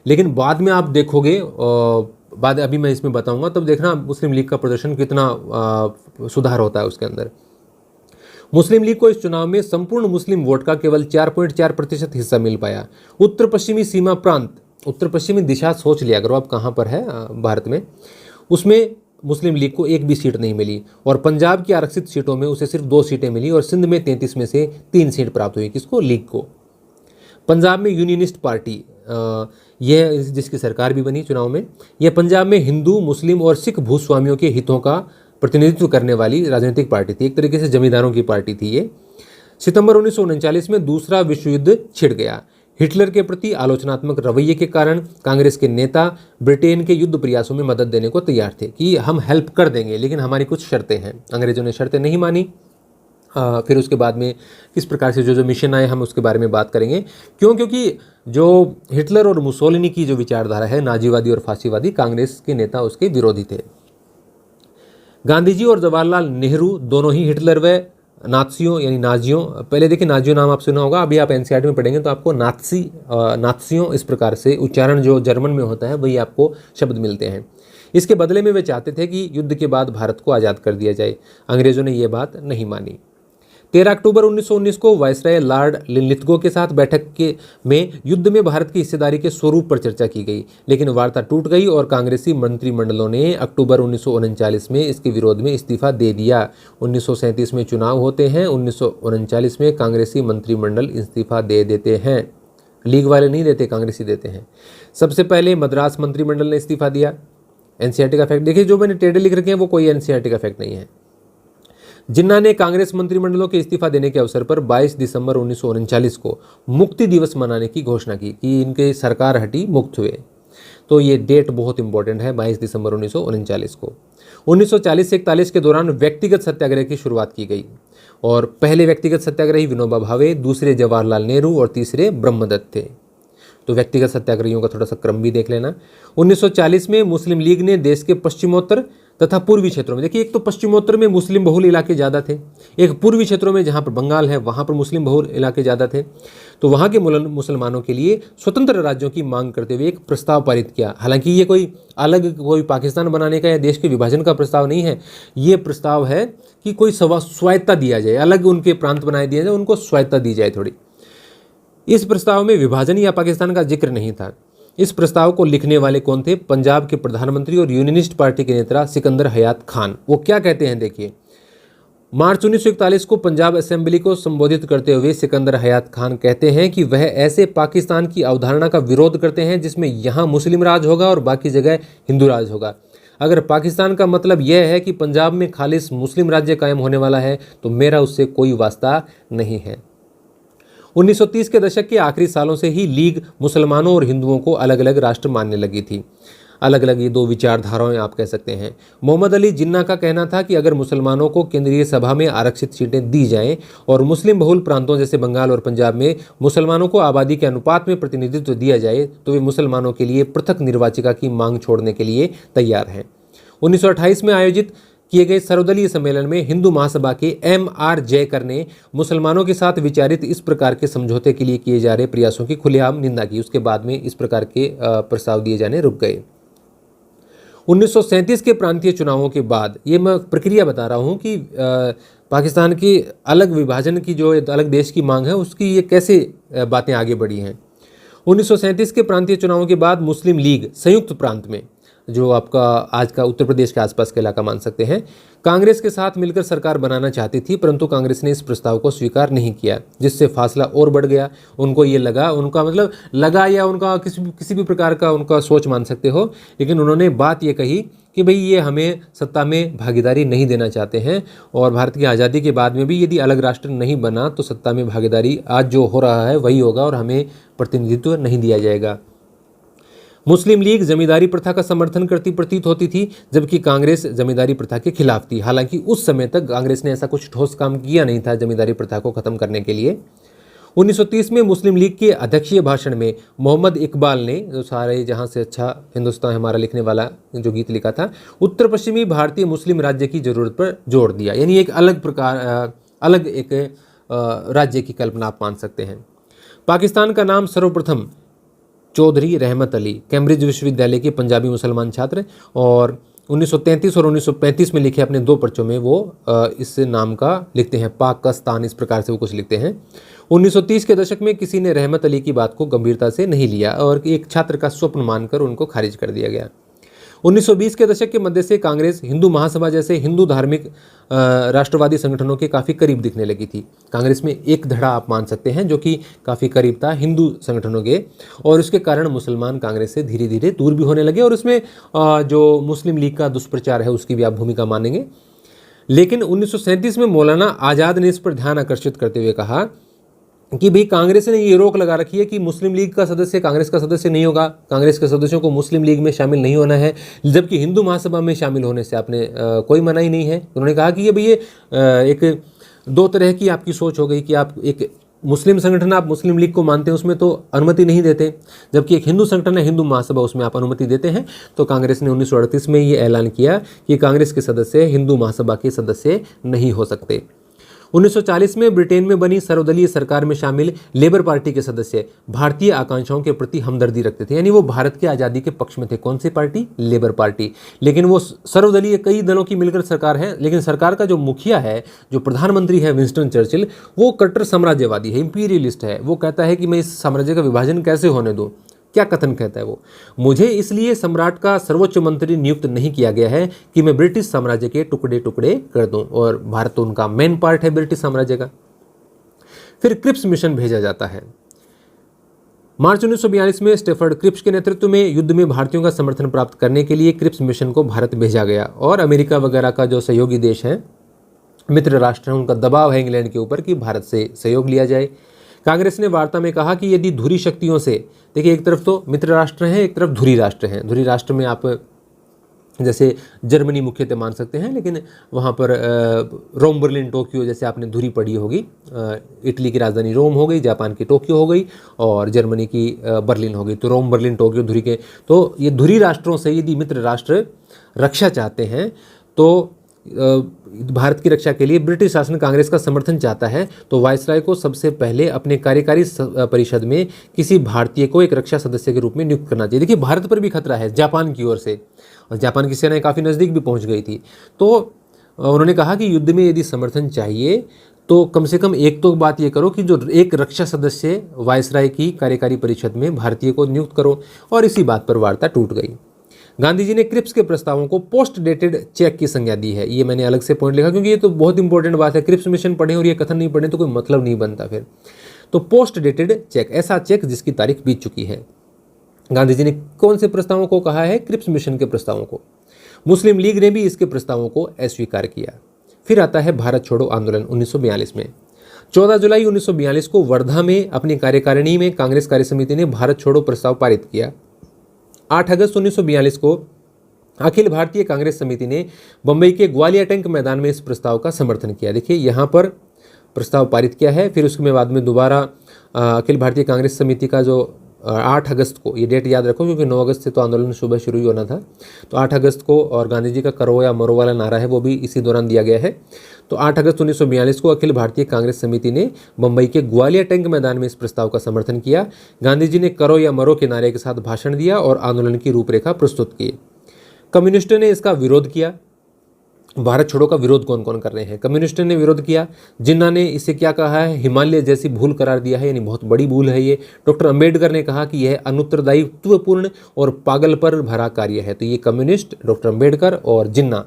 लेकिन बाद में आप देखोगे, बाद अभी मैं इसमें बताऊंगा, तब देखना मुस्लिम लीग का प्रदर्शन कितना सुधार होता है उसके अंदर। मुस्लिम लीग को इस चुनाव में संपूर्ण मुस्लिम वोट का केवल 4.4% हिस्सा मिल पाया। उत्तर पश्चिमी सीमा प्रांत, उत्तर पश्चिमी दिशा सोच लिया करो आप कहाँ पर है भारत में, उसमें मुस्लिम लीग को एक भी सीट नहीं मिली, और पंजाब की आरक्षित सीटों में उसे सिर्फ 2 सीटें मिली, और सिंध में 33 में से 3 सीट प्राप्त हुई। किसको? लीग को। पंजाब में यूनियनिस्ट पार्टी, यह जिसकी सरकार भी बनी चुनाव में, यह पंजाब में हिंदू, मुस्लिम और सिख भूस्वामियों के हितों का प्रतिनिधित्व करने वाली राजनीतिक पार्टी थी। एक तरीके से जमींदारों की पार्टी थी ये। सितंबर 1939 में दूसरा विश्व युद्ध छिड़ गया। हिटलर के प्रति आलोचनात्मक रवैये के कारण कांग्रेस के नेता ब्रिटेन के युद्ध प्रयासों में मदद देने को तैयार थे कि हम हेल्प कर देंगे, लेकिन हमारी कुछ शर्तें हैं। अंग्रेजों ने शर्तें नहीं मानी। फिर उसके बाद में किस प्रकार से जो मिशन आए, हम उसके बारे में बात करेंगे। क्योंकि जो हिटलर और मुसोलिनी की जो विचारधारा है, नाजीवादी और फासीवादी, कांग्रेस के नेता उसके विरोधी थे। गांधी जी और जवाहरलाल नेहरू दोनों ही हिटलर व नात्सियों यानी नाजियों, पहले देखिए नाजियों नाम आप सुना होगा, अभी आप एनसीईआरटी में पढ़ेंगे तो आपको नात्सियों इस प्रकार से उच्चारण जो जर्मन में होता है वही आपको शब्द मिलते हैं। इसके बदले में वे चाहते थे कि युद्ध के बाद भारत को आज़ाद कर दिया जाए। अंग्रेजों ने यह बात नहीं मानी। 13 अक्टूबर 1919 को वायसराय लॉर्ड लिथगो के साथ बैठक में युद्ध में भारत की हिस्सेदारी के स्वरूप पर चर्चा की गई, लेकिन वार्ता टूट गई और कांग्रेसी मंत्रिमंडलों ने अक्टूबर 1939 में इसके विरोध में इस्तीफा दे दिया। 1937 में चुनाव होते हैं, 1939 में कांग्रेसी मंत्रिमंडल इस्तीफा दे देते हैं। लीग वाले नहीं देते, कांग्रेसी देते हैं। सबसे पहले मद्रास मंत्रिमंडल ने इस्तीफा दिया। एनसीईआरटी का फैक्ट देखिए, जो मैंने टेढ़े लिख रखे हैं वो कोई एनसीईआरटी का फैक्ट नहीं है। जिन्ना ने कांग्रेस मंत्रिमंडलों के इस्तीफा देने के अवसर पर 22 दिसंबर 1939 को मुक्ति दिवस मनाने की घोषणा की कि इनके सरकार हटी, मुक्त हुए। तो ये डेट बहुत इंपॉर्टेंट है, 22 दिसंबर 1939 को। 1940 से 41 के दौरान व्यक्तिगत सत्याग्रह की शुरुआत की गई और पहले व्यक्तिगत सत्याग्रही विनोबा भावे, दूसरे जवाहरलाल नेहरू और तीसरे ब्रह्मदत्त थे। तो व्यक्तिगत सत्याग्रहियों का थोड़ा सा क्रम भी देख लेना। 1940 में मुस्लिम लीग ने देश के पश्चिमोत्तर तथा पूर्वी क्षेत्रों में, देखिए एक तो पश्चिमोत्तर में मुस्लिम बहुल इलाके ज़्यादा थे, एक पूर्वी क्षेत्रों में जहाँ पर बंगाल है वहाँ पर मुस्लिम बहुल इलाके ज़्यादा थे, तो वहाँ के मुसलमानों के लिए स्वतंत्र राज्यों की मांग करते हुए एक प्रस्ताव पारित किया। हालांकि ये कोई पाकिस्तान बनाने का या देश के विभाजन का प्रस्ताव नहीं है, ये प्रस्ताव है कि कोई स्वायत्तता दिया जाए, अलग उनके प्रांत बनाए दिए जाए, उनको स्वायत्तता दी जाए थोड़ी। इस प्रस्ताव में विभाजन या पाकिस्तान का जिक्र नहीं था। इस प्रस्ताव को लिखने वाले कौन थे? पंजाब के प्रधानमंत्री और यूनियनिस्ट पार्टी के नेता सिकंदर हयात खान। वो क्या कहते हैं देखिए, मार्च 1941 को पंजाब असेंबली को संबोधित करते हुए सिकंदर हयात खान कहते हैं कि वह ऐसे पाकिस्तान की अवधारणा का विरोध करते हैं जिसमें यहाँ मुस्लिम राज होगा और बाकी जगह हिंदू राज होगा। अगर पाकिस्तान का मतलब यह है कि पंजाब में खालिस मुस्लिम राज्य कायम होने वाला है तो मेरा उससे कोई वास्ता नहीं है। 1930 के दशक के आखिरी सालों से ही लीग मुसलमानों और हिंदुओं को अलग अलग राष्ट्र मानने लगी थी। अलग अलग ये दो विचारधाराएं आप कह सकते हैं। मोहम्मद अली जिन्ना का कहना था कि अगर मुसलमानों को केंद्रीय सभा में आरक्षित सीटें दी जाएं और मुस्लिम बहुल प्रांतों जैसे बंगाल और पंजाब में मुसलमानों को आबादी के अनुपात में प्रतिनिधित्व दिया जाए तो वे मुसलमानों के लिए पृथक निर्वाचिका की मांग छोड़ने के लिए तैयार हैं। 1928 में आयोजित किए गए सर्वदलीय सम्मेलन में हिंदू महासभा के M.R. जयकर ने मुसलमानों के साथ विचारित इस प्रकार के समझौते के लिए किए जा रहे प्रयासों की खुलेआम निंदा की। उसके बाद में इस प्रकार के प्रस्ताव दिए जाने रुक गए। 1937 के प्रांतीय चुनावों के बाद, ये मैं प्रक्रिया बता रहा हूँ कि पाकिस्तान की अलग विभाजन की जो अलग देश की मांग है उसकी ये कैसे बातें आगे बढ़ी हैं। 1937 के प्रांतीय चुनावों के बाद मुस्लिम लीग संयुक्त प्रांत में, जो आपका आज का उत्तर प्रदेश के आसपास का इलाका मान सकते हैं, कांग्रेस के साथ मिलकर सरकार बनाना चाहती थी, परंतु कांग्रेस ने इस प्रस्ताव को स्वीकार नहीं किया, जिससे फासला और बढ़ गया। उनको ये लगा, उनका मतलब लगा या उनका किसी भी प्रकार का उनका सोच मान सकते हो, लेकिन उन्होंने बात ये कही कि भाई ये हमें सत्ता में भागीदारी नहीं देना चाहते हैं और भारत की आज़ादी के बाद में भी यदि अलग राष्ट्र नहीं बना तो सत्ता में भागीदारी आज जो हो रहा है वही होगा और हमें प्रतिनिधित्व नहीं दिया जाएगा। मुस्लिम लीग जमींदारी प्रथा का समर्थन करती प्रतीत होती थी, जबकि कांग्रेस जमींदारी प्रथा के खिलाफ थी। हालांकि उस समय तक कांग्रेस ने ऐसा कुछ ठोस काम किया नहीं था जमींदारी प्रथा को खत्म करने के लिए। 1930 में मुस्लिम लीग के अध्यक्षीय भाषण में मोहम्मद इकबाल ने, जो सारे जहां से अच्छा हिंदुस्तान हमारा लिखने वाला जो गीत लिखा था, उत्तर पश्चिमी भारतीय मुस्लिम राज्य की जरूरत पर जोर दिया। यानी एक अलग एक राज्य की कल्पना आप मान सकते हैं। पाकिस्तान का नाम सर्वप्रथम चौधरी रहमत अली, कैम्ब्रिज विश्वविद्यालय के पंजाबी मुसलमान छात्र, और 1933 और 1935 में लिखे अपने 2 पर्चों में वो इस नाम का लिखते हैं, पाकिस्तान, इस प्रकार से वो कुछ लिखते हैं। 1930 के दशक में किसी ने रहमत अली की बात को गंभीरता से नहीं लिया और एक छात्र का स्वप्न मानकर उनको खारिज कर दिया गया। 1920 के दशक के मध्य से कांग्रेस हिंदू महासभा जैसे हिंदू धार्मिक राष्ट्रवादी संगठनों के काफ़ी करीब दिखने लगी थी। कांग्रेस में एक धड़ा आप मान सकते हैं जो कि काफ़ी करीब था हिंदू संगठनों के, और उसके कारण मुसलमान कांग्रेस से धीरे धीरे दूर भी होने लगे और उसमें जो मुस्लिम लीग का दुष्प्रचार है उसकी भी आप भूमिका मानेंगे। लेकिन 1937 में मौलाना आज़ाद ने इस पर ध्यान आकर्षित करते हुए कहा कि भाई कांग्रेस ने ये रोक लगा रखी है कि मुस्लिम लीग का सदस्य कांग्रेस का सदस्य नहीं होगा, कांग्रेस के सदस्यों को मुस्लिम लीग में शामिल नहीं होना है, जबकि हिंदू महासभा में शामिल होने से आपने कोई मनाही नहीं है। उन्होंने कहा कि ये भाई ये एक 2 तरह की आपकी सोच हो गई कि आप एक मुस्लिम संगठन आप मुस्लिम लीग को मानते हैं उसमें तो अनुमति नहीं देते, जबकि एक हिंदू संगठन है हिंदू महासभा उसमें आप अनुमति देते हैं। तो कांग्रेस ने 1938 में ये ऐलान किया कि कांग्रेस के सदस्य हिंदू महासभा के सदस्य नहीं हो सकते। 1940 में ब्रिटेन में बनी सर्वदलीय सरकार में शामिल लेबर पार्टी के सदस्य भारतीय आकांक्षाओं के प्रति हमदर्दी रखते थे, यानी वो भारत की आज़ादी के पक्ष में थे। कौन सी पार्टी? Labour party. लेकिन वो सर्वदलीय कई दलों की मिलकर सरकार है, लेकिन सरकार का जो मुखिया है, जो प्रधानमंत्री है विंस्टन चर्चिल, वो कट्टर साम्राज्यवादी है, इंपीरियलिस्ट है। वो कहता है कि मैं इस साम्राज्य का विभाजन कैसे होने दूँ। क्या कथन कहता है वो? मुझे इसलिए सम्राट का सर्वोच्च मंत्री नियुक्त नहीं किया गया है कि मैं ब्रिटिश साम्राज्य के टुकड़े टुकड़े कर दूं, और भारत तो उनका मेन पार्ट है ब्रिटिश साम्राज्य का। फिर क्रिप्स मिशन भेजा जाता है। मार्च 1942 में स्टेफर्ड क्रिप्स के नेतृत्व में युद्ध में भारतीयों का समर्थन प्राप्त करने के लिए क्रिप्स मिशन को भारत भेजा गया, और अमेरिका वगैरह का जो सहयोगी देश है, मित्र राष्ट्र हैं, उनका दबाव है इंग्लैंड के ऊपर कि भारत से सहयोग लिया जाए। कांग्रेस ने वार्ता में कहा कि यदि धुरी शक्तियों से, देखिए एक तरफ तो मित्र राष्ट्र हैं, एक तरफ धुरी राष्ट्र हैं। धुरी राष्ट्र में आप जैसे जर्मनी मुख्यतः मान सकते हैं, लेकिन वहाँ पर रोम, बर्लिन, टोक्यो जैसे आपने धुरी पढ़ी होगी। इटली की राजधानी रोम हो गई, जापान की टोक्यो हो गई, और जर्मनी की बर्लिन हो गई। तो रोम, बर्लिन, टोक्यो धुरी के, तो ये धुरी राष्ट्रों से यदि मित्र राष्ट्र रक्षा चाहते हैं, तो भारत की रक्षा के लिए ब्रिटिश शासन कांग्रेस का समर्थन चाहता है, तो वायसराय को सबसे पहले अपने कार्यकारी परिषद में किसी भारतीय को एक रक्षा सदस्य के रूप में नियुक्त करना चाहिए। देखिए भारत पर भी खतरा है जापान की ओर से, और जापान की सेनाएं काफ़ी नज़दीक भी पहुंच गई थी। तो उन्होंने कहा कि युद्ध में यदि समर्थन चाहिए तो कम से कम एक तो बात ये करो कि जो एक रक्षा सदस्य वायसराय की कार्यकारी परिषद में भारतीय को नियुक्त करो, और इसी बात पर वार्ता टूट गई। गांधी जी ने क्रिप्स के प्रस्तावों को पोस्ट डेटेड चेक की संज्ञा दी है। ये मैंने अलग से पॉइंट लिखा क्योंकि ये तो बहुत इंपॉर्टेंट बात है। क्रिप्स मिशन पढ़ें और ये कथन नहीं पढ़ें तो कोई मतलब नहीं बनता फिर। तो पोस्ट डेटेड चेक, ऐसा चेक जिसकी तारीख बीत चुकी है। गांधी जी ने कौन से प्रस्तावों को कहा है? क्रिप्स मिशन के प्रस्तावों को। मुस्लिम लीग ने भी इसके प्रस्तावों को अस्वीकार किया। फिर आता है भारत छोड़ो आंदोलन 1942 में। 14 जुलाई 1942 को वर्धा में अपनी कार्यकारिणी में कांग्रेस कार्य समिति ने भारत छोड़ो प्रस्ताव पारित किया। 8 अगस्त 1942 को अखिल भारतीय कांग्रेस समिति ने बंबई के ग्वालियर टैंक मैदान में इस प्रस्ताव का समर्थन किया। देखिए यहाँ पर प्रस्ताव पारित किया है, फिर उसके बाद में दोबारा अखिल भारतीय कांग्रेस समिति का जो 8 अगस्त को, ये डेट याद रखो क्योंकि 9 अगस्त से तो आंदोलन सुबह शुरू ही होना था, तो 8 अगस्त को, और गांधी जी का करो या मरो वाला नारा है वो भी इसी दौरान दिया गया है। तो 8 अगस्त 1942 को अखिल भारतीय कांग्रेस समिति ने बंबई के ग्वालियर टैंक मैदान में इस प्रस्ताव का समर्थन किया। गांधी जी ने करो या मरो के नारे के साथ भाषण दिया और आंदोलन की रूपरेखा प्रस्तुत की। कम्युनिस्टों ने इसका विरोध किया। भारत छोड़ो का विरोध कौन कौन कर रहे हैं? कम्युनिस्टों ने विरोध किया। जिन्ना ने इसे क्या कहा है? हिमालय जैसी भूल करार दिया है, यानी बहुत बड़ी भूल है ये। डॉक्टर अंबेडकर ने कहा कि यह अनुत्तरदायित्वपूर्ण और पागल पर भरा कार्य है। तो ये कम्युनिस्ट, डॉक्टर अंबेडकर और जिन्ना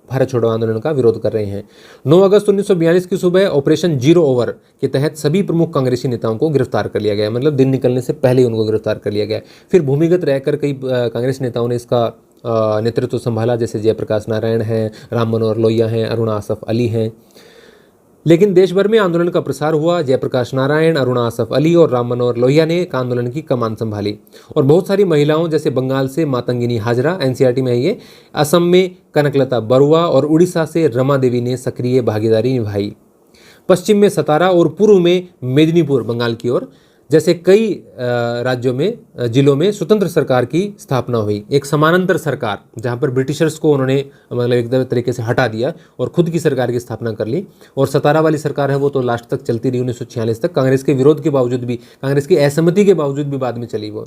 भारत छोड़ो आंदोलन का विरोध कर रहे हैं। 9 अगस्त 1942 की सुबह ऑपरेशन जीरो ओवर के तहत सभी प्रमुख कांग्रेसी नेताओं को गिरफ्तार कर लिया गया, मतलब दिन निकलने से पहले ही उनको गिरफ्तार कर लिया गया। फिर भूमिगत रहकर कई कांग्रेस नेताओं ने इसका नेतृत्व संभाला, जैसे जयप्रकाश नारायण हैं, राम मनोहर लोहिया हैं, अरुणा आसफ अली हैं। लेकिन देश भर में आंदोलन का प्रसार हुआ। जयप्रकाश नारायण, अरुणा आसफ अली और राम मनोहर लोहिया ने आंदोलन की कमान संभाली, और बहुत सारी महिलाओं जैसे बंगाल से मातंगिनी हाजरा, एनसीईआरटी में है ये, असम में कनकलता बरुआ और उड़ीसा से रमा देवी ने सक्रिय भागीदारी निभाई। पश्चिम में सतारा और पूर्व में मेदिनीपुर बंगाल की ओर जैसे कई राज्यों में, जिलों में स्वतंत्र सरकार की स्थापना हुई। एक समानांतर सरकार जहां पर ब्रिटिशर्स को उन्होंने मतलब एक तरीके से हटा दिया और खुद की सरकार की स्थापना कर ली। और सतारा वाली सरकार है वो तो लास्ट तक चलती रही, 1946 तक, कांग्रेस के विरोध के बावजूद भी, कांग्रेस की असहमति के बावजूद भी बाद में चली वो।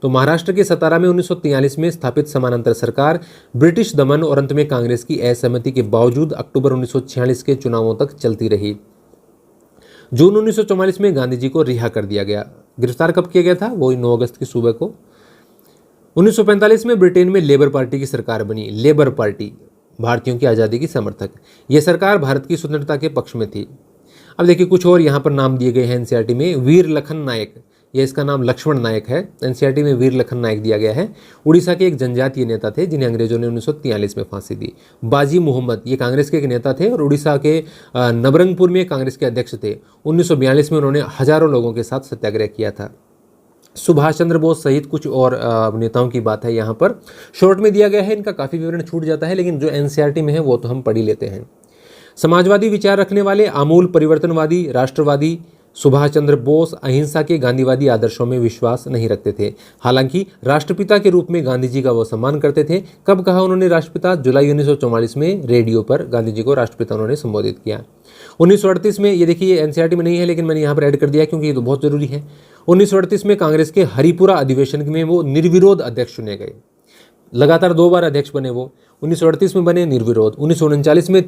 तो महाराष्ट्र के सतारा में 1943 में स्थापित समानांतर सरकार ब्रिटिश दमन और अंत में कांग्रेस की असहमति के बावजूद अक्टूबर 1946 के चुनावों तक चलती रही। जून 1944 में गांधी जी को रिहा कर दिया गया। गिरफ्तार कब किया गया था? वही 9 अगस्त की सुबह को। 1945 में ब्रिटेन में लेबर पार्टी की सरकार बनी। लेबर पार्टी भारतीयों की आज़ादी की समर्थक। यह सरकार भारत की स्वतंत्रता के पक्ष में थी। अब देखिए कुछ और यहाँ पर नाम दिए गए हैं एनसीईआरटी में। वीर लखन नायक, यह इसका नाम लक्ष्मण नायक है, एनसीईआरटी में वीर लखन नायक दिया गया है। उड़ीसा के एक जनजातीय नेता थे जिन्हें अंग्रेजों ने 1943 में फांसी दी। बाजी मोहम्मद, ये कांग्रेस के एक नेता थे और उड़ीसा के नबरंगपुर में कांग्रेस के अध्यक्ष थे। 1942 में उन्होंने हजारों लोगों के साथ सत्याग्रह किया था। सुभाष चंद्र बोस सहित कुछ और नेताओं की बात है यहाँ पर, शॉर्ट में दिया गया है, इनका काफ़ी विवरण छूट जाता है, लेकिन जो एनसीईआरटी में है वो तो हम पढ़ ही लेते हैं। समाजवादी विचार रखने वाले, आमूल परिवर्तनवादी, राष्ट्रवादी, सुभाष चंद्र बोस अहिंसा के गांधीवादी आदर्शों में विश्वास नहीं रखते थे। हालांकि राष्ट्रपिता के रूप में गांधी जी का वो सम्मान करते थे। कब कहा उन्होंने राष्ट्रपिता? जुलाई 1944 में रेडियो पर गांधी जी को राष्ट्रपिता उन्होंने संबोधित किया। 1938 में, ये देखिए एनसीईआरटी में नहीं है लेकिन मैंने यहाँ पर ऐड कर दिया क्योंकि ये तो बहुत जरूरी है। 1938 में कांग्रेस के हरिपुरा अधिवेशन में वो निर्विरोध अध्यक्ष चुने गए। लगातार 2 बार अध्यक्ष बने वो। 1938 में बने निर्विरोध। 1939 में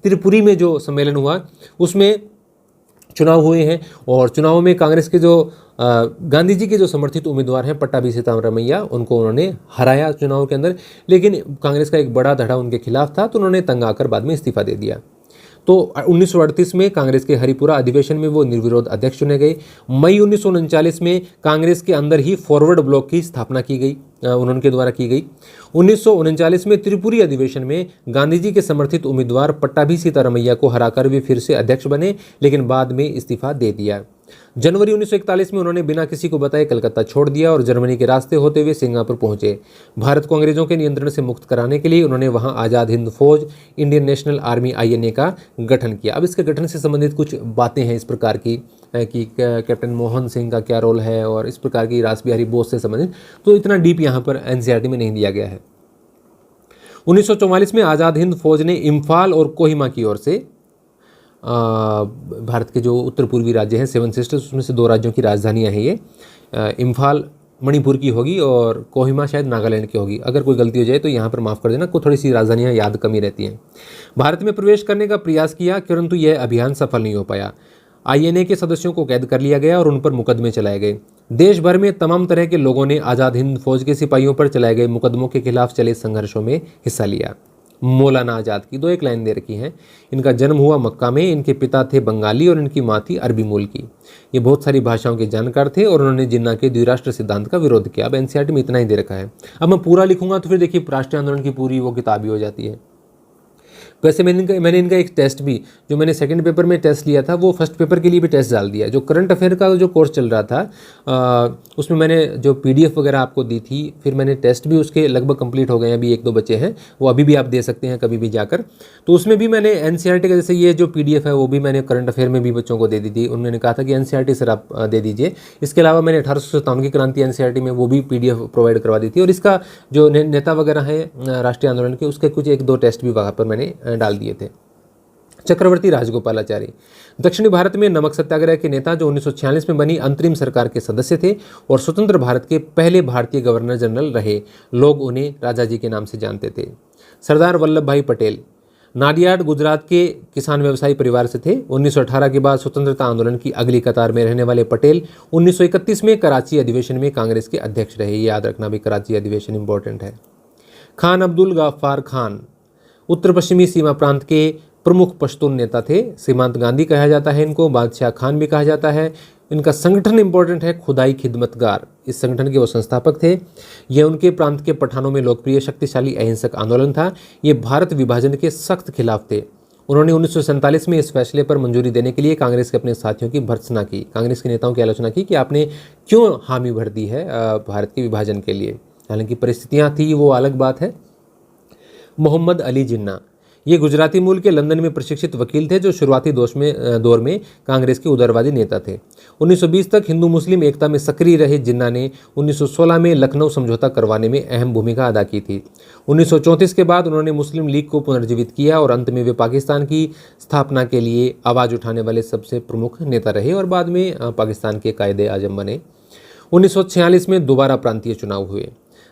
त्रिपुरी में जो सम्मेलन हुआ उसमें चुनाव हुए हैं और चुनाव में कांग्रेस के जो गांधी जी के जो समर्थित उम्मीदवार हैं पट्टाभी सीतारामैया, उनको उन्होंने हराया चुनाव के अंदर, लेकिन कांग्रेस का एक बड़ा धड़ा उनके खिलाफ था तो उन्होंने तंग आकर बाद में इस्तीफा दे दिया। तो 1938 में कांग्रेस के हरिपुरा अधिवेशन में वो निर्विरोध अध्यक्ष चुने गए। मई 1939 में कांग्रेस के अंदर ही फॉरवर्ड ब्लॉक की स्थापना की गई, उनके द्वारा की गई। 1939 में त्रिपुरी अधिवेशन में गांधी जी के समर्थित उम्मीदवार पट्टाभी सीतारामैया को हराकर वे फिर से अध्यक्ष बने, लेकिन बाद में इस्तीफा दे दिया। जनवरी 1941 में उन्होंने बिना किसी को बताए कलकत्ता छोड़ दिया और जर्मनी के रास्ते होते हुए सिंगापुर पहुंचे। भारत को अंग्रेजों के नियंत्रण से मुक्त कराने के लिए उन्होंने वहां आज़ाद हिंद फौज, इंडियन नेशनल आर्मी INA का गठन किया। अब इसके गठन से संबंधित कुछ बातें हैं इस प्रकार की कि कैप्टन मोहन सिंह का क्या रोल है और इस प्रकार की रास बिहारी बोस से संबंधित, तो इतना डीप यहाँ पर NCERT में नहीं दिया गया है। 1944 में आज़ाद हिंद फौज ने इम्फाल और कोहिमा की ओर से, भारत के जो उत्तर पूर्वी राज्य हैं 7 सिस्टर्स, उसमें से 2 राज्यों की राजधानियां हैं ये। इम्फाल मणिपुर की होगी और कोहिमा शायद नागालैंड की होगी। अगर कोई गलती हो जाए तो यहाँ पर माफ़ कर देना, को थोड़ी सी राजधानियाँ याद कमी रहती हैं। भारत में प्रवेश करने का प्रयास किया परंतु यह अभियान सफल नहीं हो पाया। INA के सदस्यों को कैद कर लिया गया और उन पर मुकदमे चलाए गए। देश भर में तमाम तरह के लोगों ने आज़ाद हिंद फौज के सिपाहियों पर चलाए गए मुकदमों के खिलाफ चले संघर्षों में हिस्सा लिया। मौलाना आज़ाद की 2 एक लाइन दे रखी हैं। इनका जन्म हुआ मक्का में, इनके पिता थे बंगाली और इनकी माँ थी अरबी मूल की। ये बहुत सारी भाषाओं के जानकार थे और उन्होंने जिन्ना के द्विराष्ट्र सिद्धांत का विरोध किया। अब NCERT में इतना ही दे रखा है। अब मैं पूरा लिखूंगा तो फिर देखिए राष्ट्रीय आंदोलन की पूरी वो किताब ही हो जाती है। वैसे मैंने इनका एक टेस्ट भी, जो मैंने सेकंड पेपर में टेस्ट लिया था, वो फर्स्ट पेपर के लिए भी टेस्ट डाल दिया। जो करंट अफेयर का जो कोर्स चल रहा था उसमें मैंने जो PDF वगैरह आपको दी थी, फिर मैंने टेस्ट भी उसके लगभग कंप्लीट हो गए हैं, अभी 1-2 बचे हैं, वो अभी भी आप दे सकते हैं कभी भी जाकर। तो उसमें भी मैंने NCERT का, जैसे ये जो PDF है वो भी मैंने करंट अफेयर में भी बच्चों को दे दी थी। उन्होंने कहा था कि NCERT सर आप दे दीजिए। इसके अलावा मैंने 1857 की क्रांति NCERT में वो भी PDF प्रोवाइड करवा दी थी और इसका जो नेता वगैरह हैं राष्ट्रीय आंदोलन के, उसके कुछ 1-2 टेस्ट भी वहाँ पर मैंने डाल दिए थे। चक्रवर्ती राजगोपालाचारी दक्षिणी भारत में नमक सत्याग्रह के नेता, जो 1946 में बनी अंतरिम सरकार के सदस्य थे और स्वतंत्र भारत के पहले भारतीय गवर्नर जनरल रहे। लोग उन्हें राजा जी के नाम से जानते थे। सरदार वल्लभ भाई पटेल नाडियाड गुजरात के किसान व्यवसायी परिवार से थे। 1918 के बाद स्वतंत्रता आंदोलन की अगली कतार में रहने वाले पटेल 1931 में कराची अधिवेशन में कांग्रेस के अध्यक्ष रहे। याद रखना भी, कराची अधिवेशन इंपॉर्टेंट है। खान अब्दुल गफ्फार खान उत्तर पश्चिमी सीमा प्रांत के प्रमुख पश्तून नेता थे। सीमांत गांधी कहा जाता है इनको, बादशाह खान भी कहा जाता है। इनका संगठन इंपॉर्टेंट है, खुदाई खिदमतगार, इस संगठन के वो संस्थापक थे। यह उनके प्रांत के पठानों में लोकप्रिय शक्तिशाली अहिंसक आंदोलन था। ये भारत विभाजन के सख्त खिलाफ थे। उन्होंने 1947 में इस फैसले पर मंजूरी देने के लिए कांग्रेस के अपने साथियों की भर्त्सना की, कांग्रेस के नेताओं की आलोचना की कि आपने क्यों हामी भर दी है भारत के विभाजन के लिए। हालांकि परिस्थितियाँ थी, वो अलग बात है। मोहम्मद अली जिन्ना, ये गुजराती मूल के लंदन में प्रशिक्षित वकील थे, जो शुरुआती दौर में कांग्रेस के उदारवादी नेता थे। 1920 तक हिंदू मुस्लिम एकता में सक्रिय रहे जिन्ना ने 1916 में लखनऊ समझौता करवाने में अहम भूमिका अदा की थी। 1934 के बाद उन्होंने मुस्लिम लीग को पुनर्जीवित किया और अंत में वे पाकिस्तान की स्थापना के लिए आवाज़ उठाने वाले सबसे प्रमुख नेता रहे और बाद में पाकिस्तान के कायदे आजम बने। 1946 में दोबारा प्रांतीय चुनाव हुए।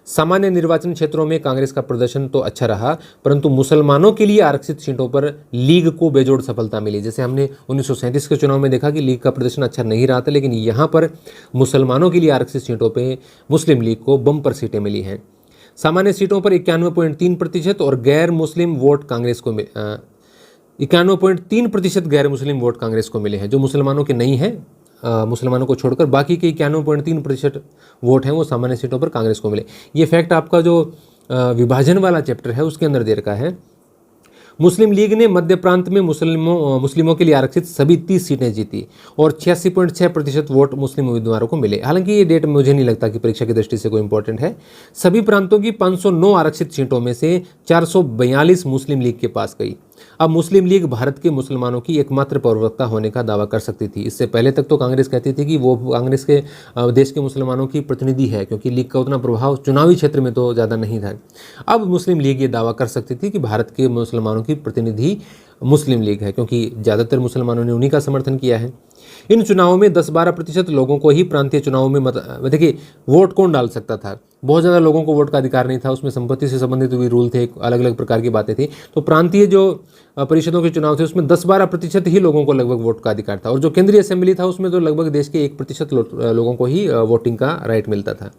सामान्य निर्वाचन क्षेत्रों में कांग्रेस का प्रदर्शन तो अच्छा रहा, परंतु मुसलमानों के लिए आरक्षित सीटों पर लीग को बेजोड़ सफलता मिली। जैसे हमने 1937 के चुनाव में देखा कि लीग का प्रदर्शन अच्छा नहीं रहा था, लेकिन यहाँ पर मुसलमानों के लिए आरक्षित सीटों पर मुस्लिम लीग को बम्पर सीटें मिली हैं। सामान्य सीटों पर 91.3% और गैर मुस्लिम वोट कांग्रेस को 91.3% गैर मुस्लिम वोट कांग्रेस को मिले हैं, जो मुसलमानों के नहीं हैं। मुसलमानों को छोड़कर बाकी के 91.3% वोट हैं वो सामान्य सीटों पर कांग्रेस को मिले। ये फैक्ट आपका जो विभाजन वाला चैप्टर है उसके अंदर दे रखा है। मुस्लिम लीग ने मध्य प्रांत में मुस्लिमों के लिए आरक्षित सभी 30 सीटें जीती और 86.6% वोट मुस्लिम उम्मीदवारों को मिले। हालांकि ये डेट मुझे नहीं लगता कि परीक्षा की दृष्टि से कोई इंपॉर्टेंट है। सभी प्रांतों की 509 आरक्षित सीटों में से 442 मुस्लिम लीग के पास गई। अब मुस्लिम लीग भारत के मुसलमानों की एकमात्र प्रवक्ता होने का दावा कर सकती थी। इससे पहले तक तो कांग्रेस कहती थी कि वो कांग्रेस के देश के मुसलमानों की प्रतिनिधि है, क्योंकि लीग का उतना प्रभाव चुनावी क्षेत्र में तो ज़्यादा नहीं था। अब मुस्लिम लीग ये दावा कर सकती थी कि भारत के मुसलमानों की प्रतिनिधि मुस्लिम लीग है, क्योंकि ज़्यादातर मुसलमानों ने उन्हीं का समर्थन किया है। इन चुनावों में 10-12% लोगों को ही प्रांतीय चुनावों में देखिए वोट कौन डाल सकता था, बहुत ज़्यादा लोगों को वोट का अधिकार नहीं था, उसमें संपत्ति से संबंधित भी रूल थे, अलग अलग प्रकार की बातें थी। तो प्रांतीय जो परिषदों के चुनाव थे उसमें 10-12% ही लोगों को लगभग वोट का अधिकार था, और जो केंद्रीय असेंबली था उसमें तो लगभग देश के 1% लोगों को ही वोटिंग का राइट मिलता था।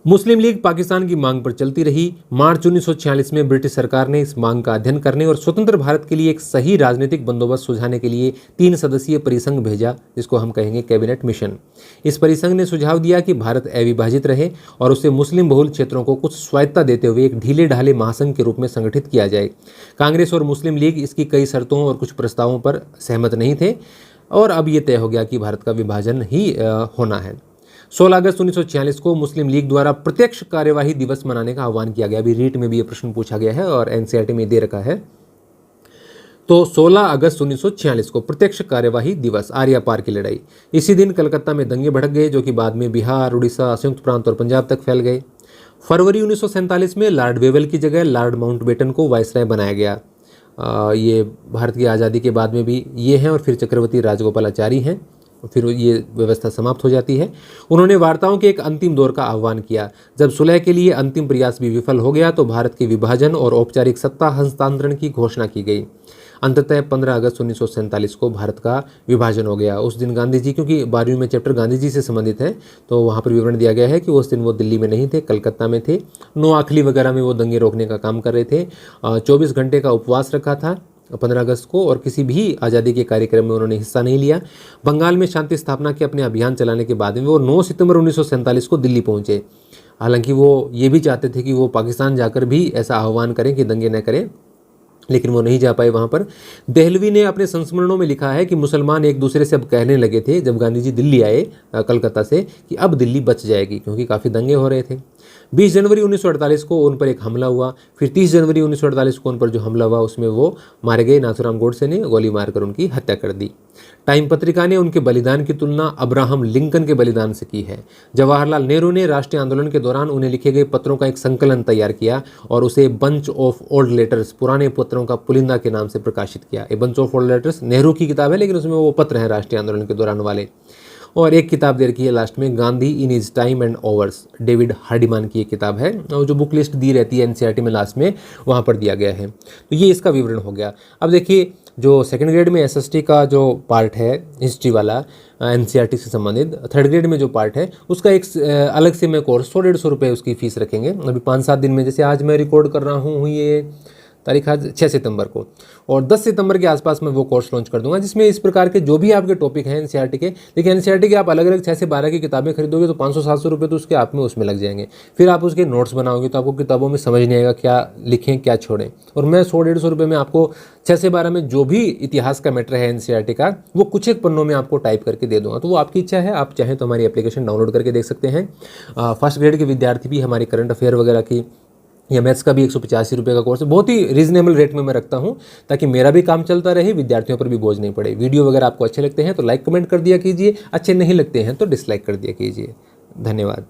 मुस्लिम लीग पाकिस्तान की मांग पर चलती रही। मार्च 1946 में ब्रिटिश सरकार ने इस मांग का अध्ययन करने और स्वतंत्र भारत के लिए एक सही राजनीतिक बंदोबस्त सुझाने के लिए 3 सदस्यीय परिसंघ भेजा, जिसको हम कहेंगे कैबिनेट मिशन। इस परिसंघ ने सुझाव दिया कि भारत अविभाजित रहे और उसे मुस्लिम बहुल क्षेत्रों को कुछ स्वायत्तता देते हुए एक ढीले ढाले महासंघ के रूप में संगठित किया जाए। कांग्रेस और मुस्लिम लीग इसकी कई शर्तों और कुछ प्रस्तावों पर सहमत नहीं थे, और अब ये तय हो गया कि भारत का विभाजन ही होना है। 16 अगस्त 1946 को मुस्लिम लीग द्वारा प्रत्यक्ष कार्यवाही दिवस मनाने का आह्वान किया गया। अभी रीट में भी ये प्रश्न पूछा गया है और एनसीईआरटी में दे रखा है। तो 16 अगस्त 1946 को प्रत्यक्ष कार्यवाही दिवस, आर्या पार की लड़ाई। इसी दिन कलकत्ता में दंगे भड़क गए, जो कि बाद में बिहार, उड़ीसा, संयुक्त प्रांत और पंजाब तक फैल गए। फरवरी 1947 में लॉर्ड वेवेल की जगह लॉर्ड माउंटबेटन को वायसराय बनाया गया। ये भारत की आज़ादी के बाद में भी ये हैं, और फिर चक्रवर्ती राजगोपालाचारी हैं, फिर ये व्यवस्था समाप्त हो जाती है। उन्होंने वार्ताओं के एक अंतिम दौर का आह्वान किया। जब सुलह के लिए अंतिम प्रयास भी विफल हो गया तो भारत के विभाजन और औपचारिक सत्ता हस्तांतरण की घोषणा की गई। अंततः 15 अगस्त 1947 को भारत का विभाजन हो गया। उस दिन गांधी जी, क्योंकि 12वीं में चैप्टर गांधी जी से संबंधित है, तो वहाँ पर विवरण दिया गया है कि उस दिन वो दिल्ली में नहीं थे, कलकत्ता में थे। नोआखली वगैरह में वो दंगे रोकने का काम कर रहे थे। 24 घंटे का उपवास रखा था 15 अगस्त को, और किसी भी आज़ादी के कार्यक्रम में उन्होंने हिस्सा नहीं लिया। बंगाल में शांति स्थापना के अपने अभियान चलाने के बाद में वो 9 सितंबर 1947 को दिल्ली पहुंचे। हालांकि वो ये भी चाहते थे कि वो पाकिस्तान जाकर भी ऐसा आह्वान करें कि दंगे न करें, लेकिन वो नहीं जा पाए वहाँ पर। देहलवी ने अपने संस्मरणों में लिखा है कि मुसलमान एक दूसरे से अब कहने लगे थे जब गांधी जी दिल्ली आए कलकत्ता से, कि अब दिल्ली बच जाएगी, क्योंकि काफ़ी दंगे हो रहे थे। 20 जनवरी 1948 को उन पर एक हमला हुआ। फिर 30 जनवरी 1948 को उन पर जो हमला हुआ उसमें वो मारे गए। नाथूराम गोडसे ने गोली मारकर उनकी हत्या कर दी। टाइम पत्रिका ने उनके बलिदान की तुलना अब्राहम लिंकन के बलिदान से की है। जवाहरलाल नेहरू ने राष्ट्रीय आंदोलन के दौरान उन्हें लिखे गए पत्रों का एक संकलन तैयार किया और उसे बंच ऑफ ओल्ड लेटर्स, पुराने पत्रों का पुलिंदा के नाम से प्रकाशित किया। A bunch of old letters Nehru की किताब है, लेकिन उसमें वो पत्र हैं राष्ट्रीय आंदोलन के दौरान वाले। और एक किताब दे रखी है लास्ट में, Gandhi in his time and ours, David Hardiman की एक किताब है, और जो बुक लिस्ट दी रहती है एनसीईआरटी में लास्ट में, वहाँ पर दिया गया है। तो ये इसका विवरण हो गया। अब देखिए, जो सेकंड ग्रेड में एसएसटी का जो पार्ट है हिस्ट्री वाला एनसीईआरटी से संबंधित, थर्ड ग्रेड में जो पार्ट है उसका एक अलग से मैं कोर्स 100-150 रुपये उसकी फ़ीस रखेंगे। अभी 5-7 दिन में, जैसे आज मैं रिकॉर्ड कर रहा हूँ, ये तारीख आज 6 सितंबर को, और 10 सितंबर के आसपास मैं वो कोर्स लॉन्च कर दूंगा, जिसमें इस प्रकार के जो भी आपके टॉपिक हैं एनसीईआरटी के। देखिए एनसीईआरटी के आप अलग अलग 6 से 12 की किताबें खरीदोगे तो 500-700 रुपये तो उसके आप में उसमें लग जाएंगे। फिर आप उसके नोट्स बनाओगे तो आपको किताबों में समझ नहीं आएगा क्या लिखें क्या छोड़ें। और मैं 100-150 रुपये में आपको 6 से 12 में जो भी इतिहास का मैटर है एनसीईआरटी का, वो कुछ एक पन्नों में आपको टाइप करके दे दूंगा। तो वो आपकी इच्छा है, आप चाहें तो हमारी एप्लीकेशन डाउनलोड करके देख सकते हैं। फर्स्ट ग्रेड के विद्यार्थी भी हमारी करंट अफेयर वगैरह की या मैथ्स का भी 185 रुपये का कोर्स है, बहुत ही रीजनेबल रेट में मैं रखता हूं, ताकि मेरा भी काम चलता रहे, विद्यार्थियों पर भी बोझ नहीं पड़े। वीडियो वगैरह आपको अच्छे लगते हैं तो लाइक कमेंट कर दिया कीजिए, अच्छे नहीं लगते हैं तो डिसलाइक कर दिया कीजिए। धन्यवाद।